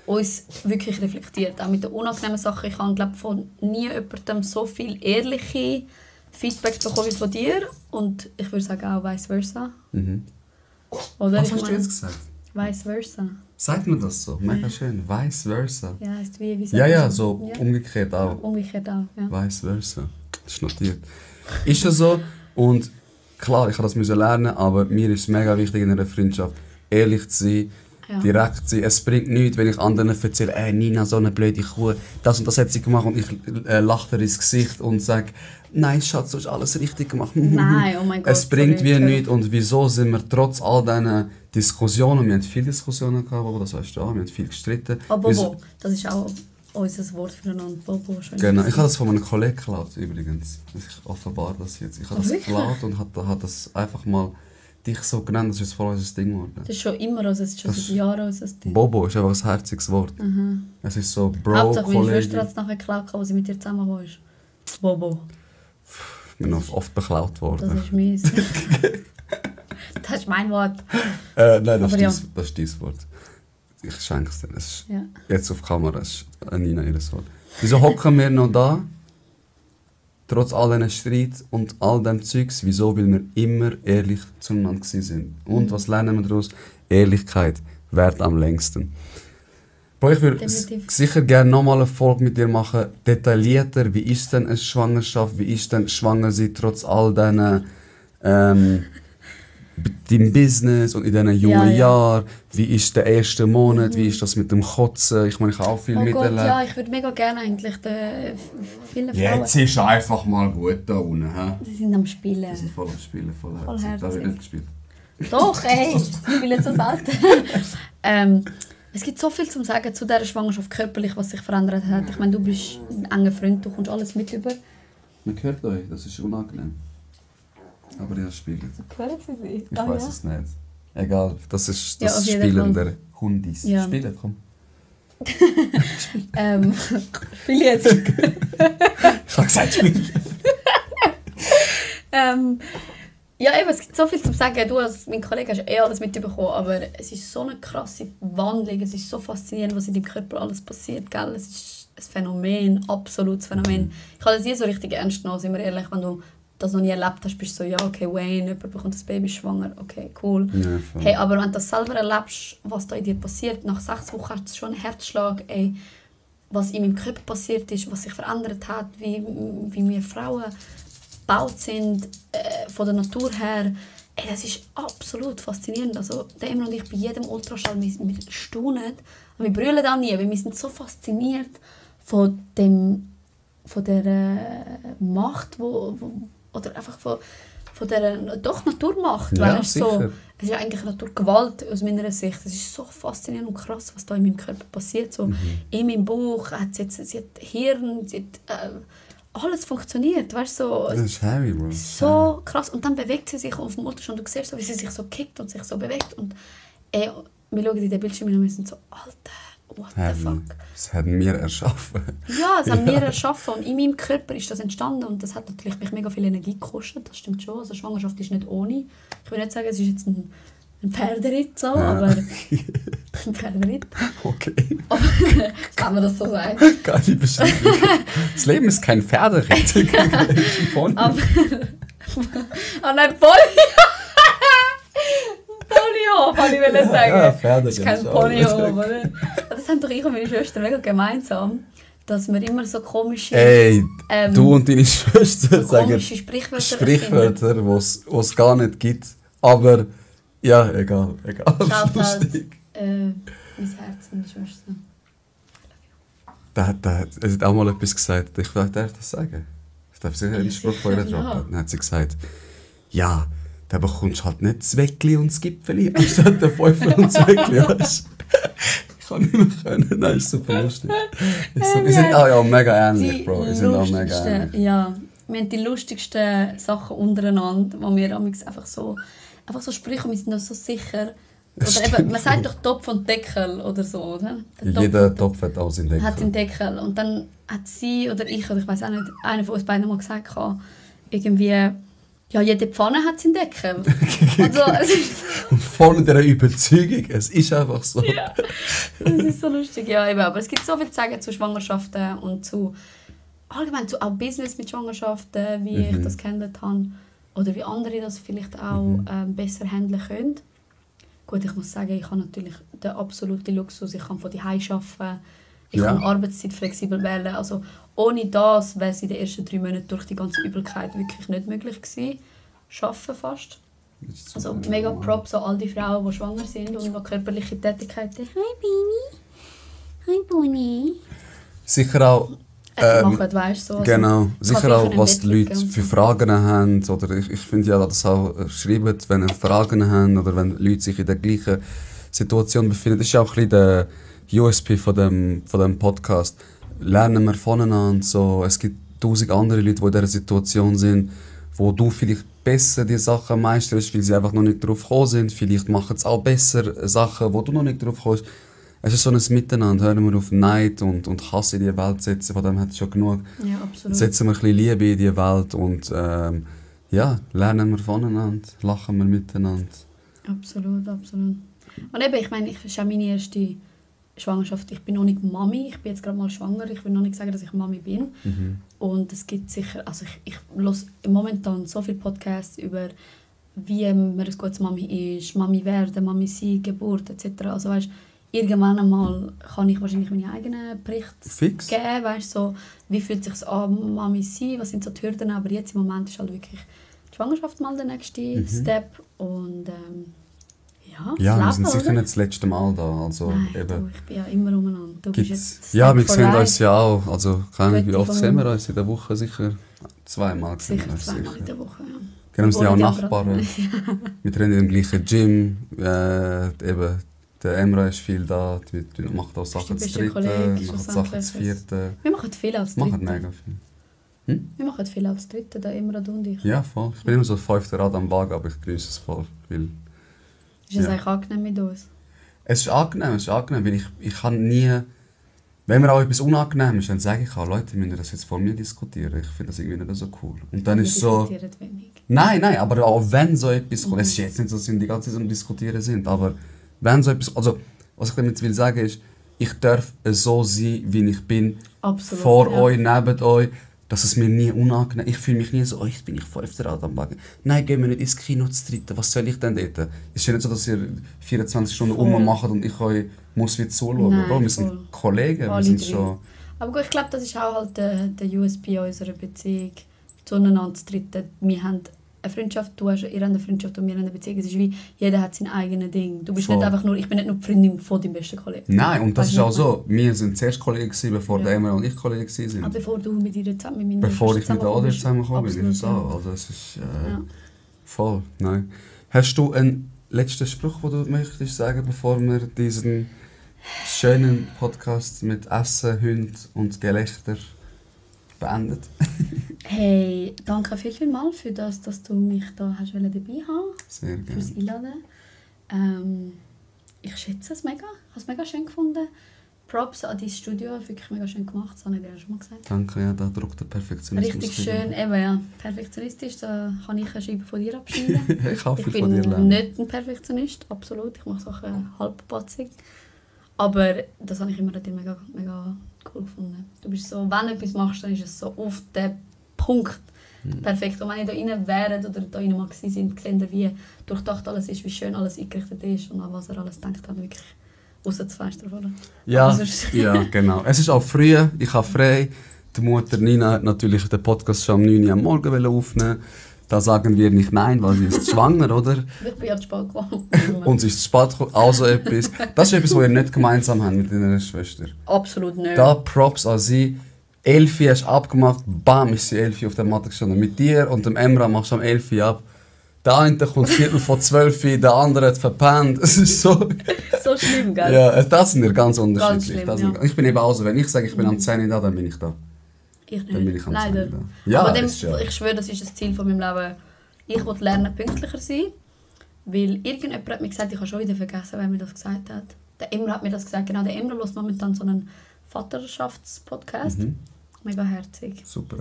uns wirklich reflektiert, auch mit den unangenehmen Sachen. Ich habe, glaube von nie jemandem so viel ehrliche Feedbacks bekommen wie von dir. Und ich würde sagen auch vice versa. Oder? Was hast du jetzt gesagt? Vice versa. Sagt man das so? Mega schön. Vice versa. Ja, heisst wie Ja, so ja. Umgekehrt auch. Umgekehrt auch, ja. Vice versa. Das ist notiert. Ist ja so. Und klar, ich musste das lernen, aber mir ist es mega wichtig in einer Freundschaft, ehrlich zu sein. Ja. Direkt sein. Es bringt nichts, wenn ich anderen erzähle, Nina, so eine blöde Kuh, das und das hat sie gemacht und ich lache ihr ins Gesicht und sage, nein Schatz, du hast alles richtig gemacht. Nein, oh mein Gott. Es bringt wie zurück. nichts und wieso sind wir trotz all diesen Diskussionen, wir haben viele Diskussionen gehabt, Bobo, das weißt du auch, wir haben viel gestritten. Oh, Bobo, Wieso- das ist auch unser Wort füreinander. Bobo, schön. Genau, ich habe das von einem Kollegen geklaut übrigens. Ich offenbar das jetzt. Ich habe das Wirklich? geklaut und hat das einfach mal dich so genannt, das ist jetzt voll unser Ding geworden. Das ist schon immer, also es ist schon Das- seit Jahren unser Ding. Bobo ist einfach ein herziges Wort. Es ist so Bro, Hauptsache, meine Schwester Kollege. hat es nachher geklaut, als sie mit dir zusammengekommen ist. Bobo, Ich bin oft beklaut das worden. ist meins. Das ist mein Wort. Nein, das Aber ist, ja. das ist dein Wort. Ich schenke es dir. Es ist Ja. jetzt auf Kamera, es ist Nina ihr Wort. Wieso hocken wir noch da? Trotz all diesen Streit und all dem Zeugs, wieso? Weil wir immer ehrlich zueinander sind. Und was lernen wir daraus? Ehrlichkeit währt am längsten. Boah, ich würde Definitiv. sicher gerne nochmal eine Folge mit dir machen, detaillierter. Wie ist denn eine Schwangerschaft? Wie ist denn schwanger sein trotz all diesen deinem Business und in diesen jungen Ja. Jahren? Wie ist der erste Monat? Wie ist das mit dem Kotzen? Ich meine, ich habe auch viel Oh Gott, miterlebt. ja, ich würde mega gerne eigentlich viele Frauen... Jetzt ist einfach mal gut da unten. He? Die sind am Spielen. Wir sind voll am Spielen, voll Voll herzig. Da wird herzig. nicht gespielt. Doch, ey, ich spiele so selten. Es gibt so viel zu sagen zu dieser Schwangerschaft körperlich, was sich verändert hat. Ich meine, du bist ein enger Freund, du kommst alles mit über. Man hört euch, das ist unangenehm. Aber ihr spielt. Hören Sie sie? Ich weiß es nicht. Egal, das ist Ja, das auf jeden Spielen Fall. der Hundis. Ja. Spielen, komm. Spiel jetzt. Ich habe gesagt, spielen. Ja, eben, es gibt so viel zu sagen. Du als mein Kollege hast eh alles mitbekommen, aber es ist so eine krasse Wandlung, es ist so faszinierend, was in deinem Körper alles passiert, gell? Es ist ein Phänomen, absolutes Phänomen. Ich habe das nie so richtig ernst genommen, sind wir ehrlich, wenn du das noch nie erlebt hast, bist du so, ja, okay, Wayne, jemand bekommt das Baby schwanger, okay, cool. Ja, voll. Hey, aber wenn du das selber erlebst, was da in dir passiert, nach 6 Wochen hast du schon einen Herzschlag, ey, was in meinem Körper passiert ist, was sich verändert hat, wie wir Frauen gebaut sind, von der Natur her. Ey, das ist absolut faszinierend. Also, der Emre und ich bei jedem Ultraschall, wir staunen, wir brüllen auch nie, weil wir sind so fasziniert von der Macht, oder einfach von der doch Naturmacht. Ja, weißt, so, sicher. es ist ja eigentlich Naturgewalt aus meiner Sicht. Es ist so faszinierend und krass, was da in meinem Körper passiert. So, in meinem Bauch hat sie hat Hirn, sie hat, alles funktioniert. Weißt, so, Das ist heavy, Bro. so krass. Und dann bewegt sie sich auf dem Ultraschall und du siehst so, wie sie sich so kickt und sich so bewegt. Und wir schauen in den Bildschirm und wir sind so, Alter, what the Heavy. fuck. Das haben wir erschaffen. Ja, das haben wir erschaffen und in meinem Körper ist das entstanden und das hat natürlich mich mega viel Energie gekostet, das stimmt schon. Also Schwangerschaft ist nicht ohne. Ich will nicht sagen, es ist jetzt ein Pferderitt, so, aber ein Pferderitt. Okay. Kann man das so sagen? Geile Beschreibung. Das Leben ist kein Pferderitt. Es ist ein Pony. Aber... oh nein, Ponyhof, wollte ich sagen. Ja, Pferde. Das ist kein Ponyhof, oder? Das haben doch ich und meine Schwester mega gemeinsam, dass wir immer so komische... Ey, du und deine Schwester so sagen komische Sprichwörter Sprichwörter, die es gar nicht gibt. Aber ja, egal. Schaut halt, Lustig. mein Herz, meine Schwester. Er hat auch mal etwas gesagt. Ich darf das sagen. Ich darf sicher einen Spruch von ihr sicher, ja. droppen. Dann hat sie gesagt, ja, da bekommst du halt nicht das Weckli und das Gipfeli, anstatt der Fäufel und das Weckli, weißt du? Ich kann nicht mehr können. Nein, ist super lustig. Wir sind auch ja, mega ähnlich, Bro. Wir sind auch mega ähnlich. Ja, wir haben die lustigsten Sachen untereinander, wo wir einfach so sprechen, wir sind uns so sicher. Oder eben, man sagt doch Topf und Deckel oder so, oder? Jeder Topf hat auch seinen Deckel. Hat den Deckel. Und dann hat sie oder ich weiß auch nicht, einer von uns beiden mal gesagt, irgendwie, ja, jede Pfanne hat seinen Deckel. Also, es ist, Und voll dieser Überzeugung, es ist einfach so. ja, das ist so lustig. Ja, eben, aber es gibt so viel zu sagen zu Schwangerschaften und zu allgemein zu auch Business mit Schwangerschaften, wie ich das gehandelt habe. Oder wie andere das vielleicht auch besser handeln können. Gut, ich muss sagen, ich habe natürlich den absoluten Luxus. Ich kann von zu Hause arbeiten. Ich kann Arbeitszeit flexibel wählen. Also ohne das wäre es in den ersten 3 Monaten durch die ganze Übelkeit wirklich nicht möglich gewesen. Arbeiten fast. Also mega Props an all die Frauen, die schwanger sind und noch körperliche Tätigkeiten. Hi Baby. Hi Bonnie. Sicher auch... machen, weißt, so, also genau, sicher auch, was die Leute und für Fragen haben. Oder ich finde ja, dass auch schreiben, wenn ihr Fragen haben oder wenn Leute sich in der gleichen Situation befinden. Das ist ja auch ein bisschen der USP von dem Podcast. Lernen wir voneinander. So. Es gibt 1000 andere Leute, die in dieser Situation sind, wo du vielleicht besser die Sachen meisterst, weil sie einfach noch nicht drauf gekommen sind. Vielleicht machen sie auch besser Sachen, wo du noch nicht drauf kommst. Es ist so ein Miteinander. Hören wir auf Neid und Hass in die Welt setzen, von dem hat es schon genug. Ja, absolut. Setzen wir ein bisschen Liebe in die Welt und ja, lernen wir voneinander, lachen wir miteinander. Absolut, absolut. Und eben, ich meine, es ist auch meine erste Schwangerschaft. Ich bin noch nicht Mami, ich bin jetzt gerade mal schwanger. Ich will noch nicht sagen, dass ich Mami bin. Und es gibt sicher, also ich höre momentan so viele Podcasts über, wie man ein gutes Mami ist, Mami werden, Mami sein, Geburt etc. Also weißt, irgendwann einmal kann ich wahrscheinlich meine eigenen Berichte geben, weißt, so, wie fühlt es sich an, Mami sein, was sind so die Hürden, aber jetzt im Moment ist halt wirklich die Schwangerschaft mal der nächste Step und ja, wir sind Leben, sicher oder? nicht das letzte Mal da, also Nein, eben. du, ich bin ja immer umeinander. Du bist jetzt ja, wir for sehen life. uns ja auch, also keine Ahnung, wie oft Gute sehen wir uns in der Woche, sicher zweimal. Sicher zweimal in der Woche, ja. Genau, wir sind ja auch Wohnen Nachbarn, wir trainieren im gleichen Gym, eben, der Emra ist viel da, wir machen auch Sachen zu bist ein dritten, Kollege, wir machen Sachen zu vierten. Wir machen viel als Wir Dritte. machen mega viel. Wir machen viel als Dritte, da immer du und ich. Ja, voll. Ich bin immer so 5. Rad am Wagen, aber ich genieße es voll. Weil, Ist es eigentlich angenehm mit uns? es ist angenehm, weil ich kann nie... Wenn mir auch etwas unangenehm ist, dann sage ich auch, Leute, müssen das jetzt vor mir diskutieren. Ich finde das irgendwie nicht so cool. Und dann ist so... Wenig. Nein, aber auch wenn so etwas kommt, es ist jetzt nicht so, dass wir die ganze Zeit am Diskutieren sind, aber wenn so etwas... Also, was ich damit will sagen ist, ich darf so sein, wie ich bin, Absolut, vor ja. euch, neben euch, dass es mir nie unangenehm ist. Ich fühle mich nie so, oh, jetzt bin ich 5. Rad am Wagen. Nein, gehen wir nicht ins Kino zu dritten. Was soll ich denn dort? Es ist ja nicht so, dass ihr 24 Stunden rummacht und ich euch muss wie zuschauen. Nein, Bro, wir sind voll. Kollegen, wir Alle sind drin. schon... Aber gut, ich glaube, das ist auch halt der USP unserer Beziehung zueinander zu dritten. Wir haben eine Freundschaft, ihr habt eine Freundschaft und wir haben eine Beziehung. Es ist wie, jeder hat sein eigenes Ding. Du bist Voll. nicht einfach nur, ich bin nicht nur die Freundin von deinem besten Kollegen. Nein, und das Weißt ist du, auch was so. Wir sind zuerst Kollegen gewesen, bevor Ja. der Emma und ich Kollegen waren. Aber bevor du mit ihr zusammen mit meiner Bevor Schwester ich mit Adrian zusammengekommen bin, Absolut, ist es auch. Also es ist Ja. voll. Nein. Hast du einen letzten Spruch, den du möchtest sagen, bevor wir diesen schönen Podcast mit Essen, Hund und Gelächter beendet? Hey, danke vielmals für das, dass du mich da hast dabei haben Sehr fürs gerne. Einladen. Ich schätze es mega. Ich habe es mega schön gefunden. Props an dein Studio, wirklich mega schön gemacht, das habe ich dir schon mal gesagt. Danke, ja, da druckt der Perfektionismus. Richtig schön, eben ja, perfektionistisch, da kann ich eine Scheibe von dir abschneiden. Ich hoffe, Ich ich von dir bin lernen. nicht ein Perfektionist, absolut. Ich mache Sachen halbpatzig. Aber das habe ich immer an dir mega, mega cool gefunden. Du bist so, wenn du etwas machst, dann ist es so auf den Punkt perfekt. Und wenn ihr da rein wäret oder da rein mal gewesen sind, seht ihr, wie durchdacht alles ist, wie schön alles eingerichtet ist und an was er alles denkt hat, wirklich raus zu Fenster fahren. Ja, Aber sonst- ja, genau. Es ist auch früh, ich habe frei. Die Mutter Nina hat natürlich den Podcast schon um 9 Uhr am Morgen aufnehmen. Da sagen wir nicht nein, weil sie ist schwanger, oder? Ich bin ja zu spät gekommen. Und sie ist zu spät gekommen. Also etwas. Das ist etwas, was ihr nicht gemeinsam habt mit deiner Schwester. Absolut nicht. Da Props an sie. 11 hast du abgemacht, bam, ist sie 11 auf der Matte gestanden. Mit dir und dem Emra machst du am 11 ab. Der eine kommt 11:45, der andere hat verpennt. Es ist so... So schlimm, gell? Ja, das sind wir ganz unterschiedlich. schlimm, Das ja. sind- Ich bin eben auch so, wenn ich sage, ich bin am 10 da, dann bin ich da. Ich Dann bin nicht. ich am Leider. 10 da. Ja, Aber dem, ist ja. ich schwöre, das ist das Ziel von meinem Leben. Ich will lernen, pünktlicher sein. Weil irgendjemand hat mir gesagt, ich habe schon wieder vergessen, wer mir das gesagt hat. Der Emra hat mir das gesagt. Genau, der Emra hört momentan so einen Vaterschaftspodcast. Mega herzig. Super.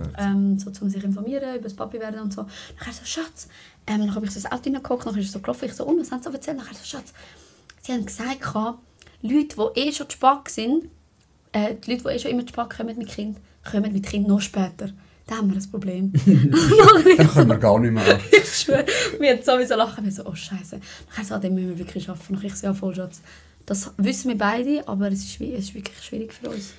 So zum sich informieren, über das Papi werden und so. Nachher so, Schatz, dann habe ich so ins Auto reingeguckt, nachher ist es so gelaufen, ich so, was haben sie so erzählt? Nachher so, Schatz, sie haben gesagt, Leute, die schon zu spät sind, die Leute, die schon immer zu spät kommen mit Kind, kommen mit Kind noch später. Da haben wir ein Problem. Dann können wir gar nicht mehr. Ich schwöre, wir haben sowieso lachen. Wir so, oh Scheiße. Nachher so, dem müssen wir wirklich arbeiten. Nachher ich so, ja voll, Schatz. Das wissen wir beide, aber es ist wirklich schwierig für uns.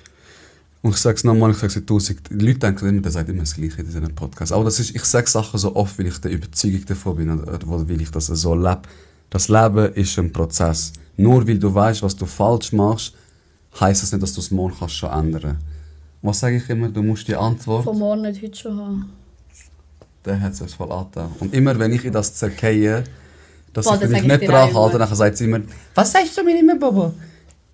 Und ich sage es nochmal, ich sage es 1000. Die Leute denken immer, der sagt immer das Gleiche in diesem Podcast. Aber ich sage Sachen so oft, weil ich der Überzeugung davon bin, oder weil ich das so lebe. Das Leben ist ein Prozess. Nur weil du weißt, was du falsch machst, heisst das nicht, dass du es morgen kannst schon ändern. Was sage ich immer? Du musst die Antwort... Von morgen nicht heute schon haben. Der hat es voll angetan. Und immer, wenn ich in das zerkehe, dass Boah, ich mich das nicht sag ich dir dran auch halte, immer. dann sagt sie immer, was sagst du mir immer, Bobo?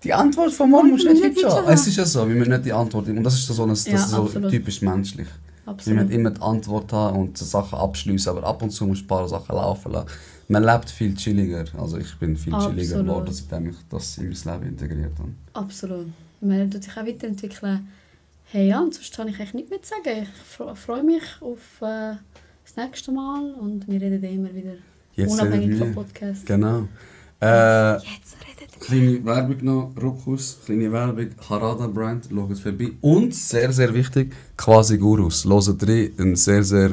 Die Antwort von morgen musst du nicht heute schon. Es ist ja so, wie man nicht die Antwort... Und das ist das ist so absolut. typisch menschlich. Absolut. Wir müssen immer die Antwort haben und die Sachen abschliessen, aber ab und zu musst du ein paar Sachen laufen lassen. Man lebt viel chilliger. Also ich bin viel chilliger Absolut. geworden, seitdem ich das in mein Leben integriert habe. Absolut. Man tut sich auch weiterentwickeln. Hey ja, und sonst kann ich eigentlich nicht mehr sagen. Ich freue mich auf das nächste Mal und wir reden immer wieder Jetzt unabhängig reden wir. vom Podcast. Genau. Jetzt redet Kleine Werbung noch, Ruckus, kleine Werbung, Harada Brand, schaut vorbei. Und, sehr, sehr wichtig, Quasi Gurus. Hört rein, ein sehr, sehr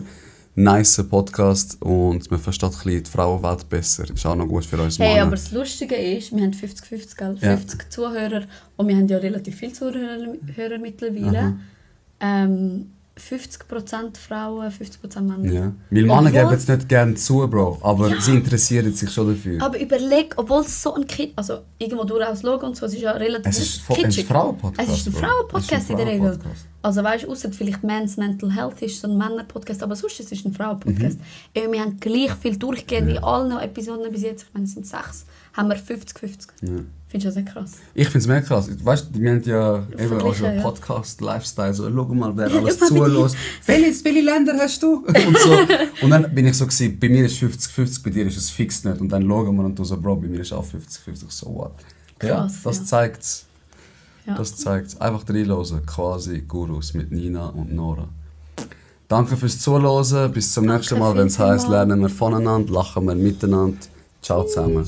nice Podcast und man versteht ein bisschen die Frauenwelt besser. Ist auch noch gut für uns Hey, Männer. aber das Lustige ist, wir haben 50-50, gell? Ja. 50 Zuhörer und wir haben ja relativ viele Zuhörer mittlerweile. 50% Frauen, 50% Männer. Ja. Weil Männer Obwohl- geben jetzt nicht gerne zu, Bro, aber Ja. sie interessieren sich schon dafür. Aber überleg, obwohl es so ein also irgendwo durch das Logo und so, es ist ja relativ Es ist ein kitschig. Frauenpodcast. Es ist ein Bro. Frauenpodcast Es ist in der Regel. Frauenpodcast. Also weißt du, ausser vielleicht Men's Mental Health ist so ein Männer-Podcast, aber sonst ist es ein Frauenpodcast. Wir haben gleich viel durchgehend in allen Episoden bis jetzt, ich meine es sind 6, haben wir 50-50. Ja. Findest du das nicht krass? Ich finde es mega krass. Weißt du, wir haben ja eben Verglichen, unseren ja. Podcast-Lifestyle. So, schau mal, wer alles Ja, zulässt. Welche Länder hast du? Und, so. Und dann bin ich so gewesen, bei mir ist 50-50, bei dir ist es fix nicht. Und dann schauen wir und du so, Bro, bei mir ist auch 50-50. So what? Ja, Krass, das ja. zeigt's. Ja. Das zeigt's. Einfach reinhören. Quasi Gurus mit Nina und Nora. Danke fürs Zuhören. Bis zum nächsten Mal, wenn es heisst, vielmals. lernen wir voneinander, lachen wir miteinander. Ciao zusammen.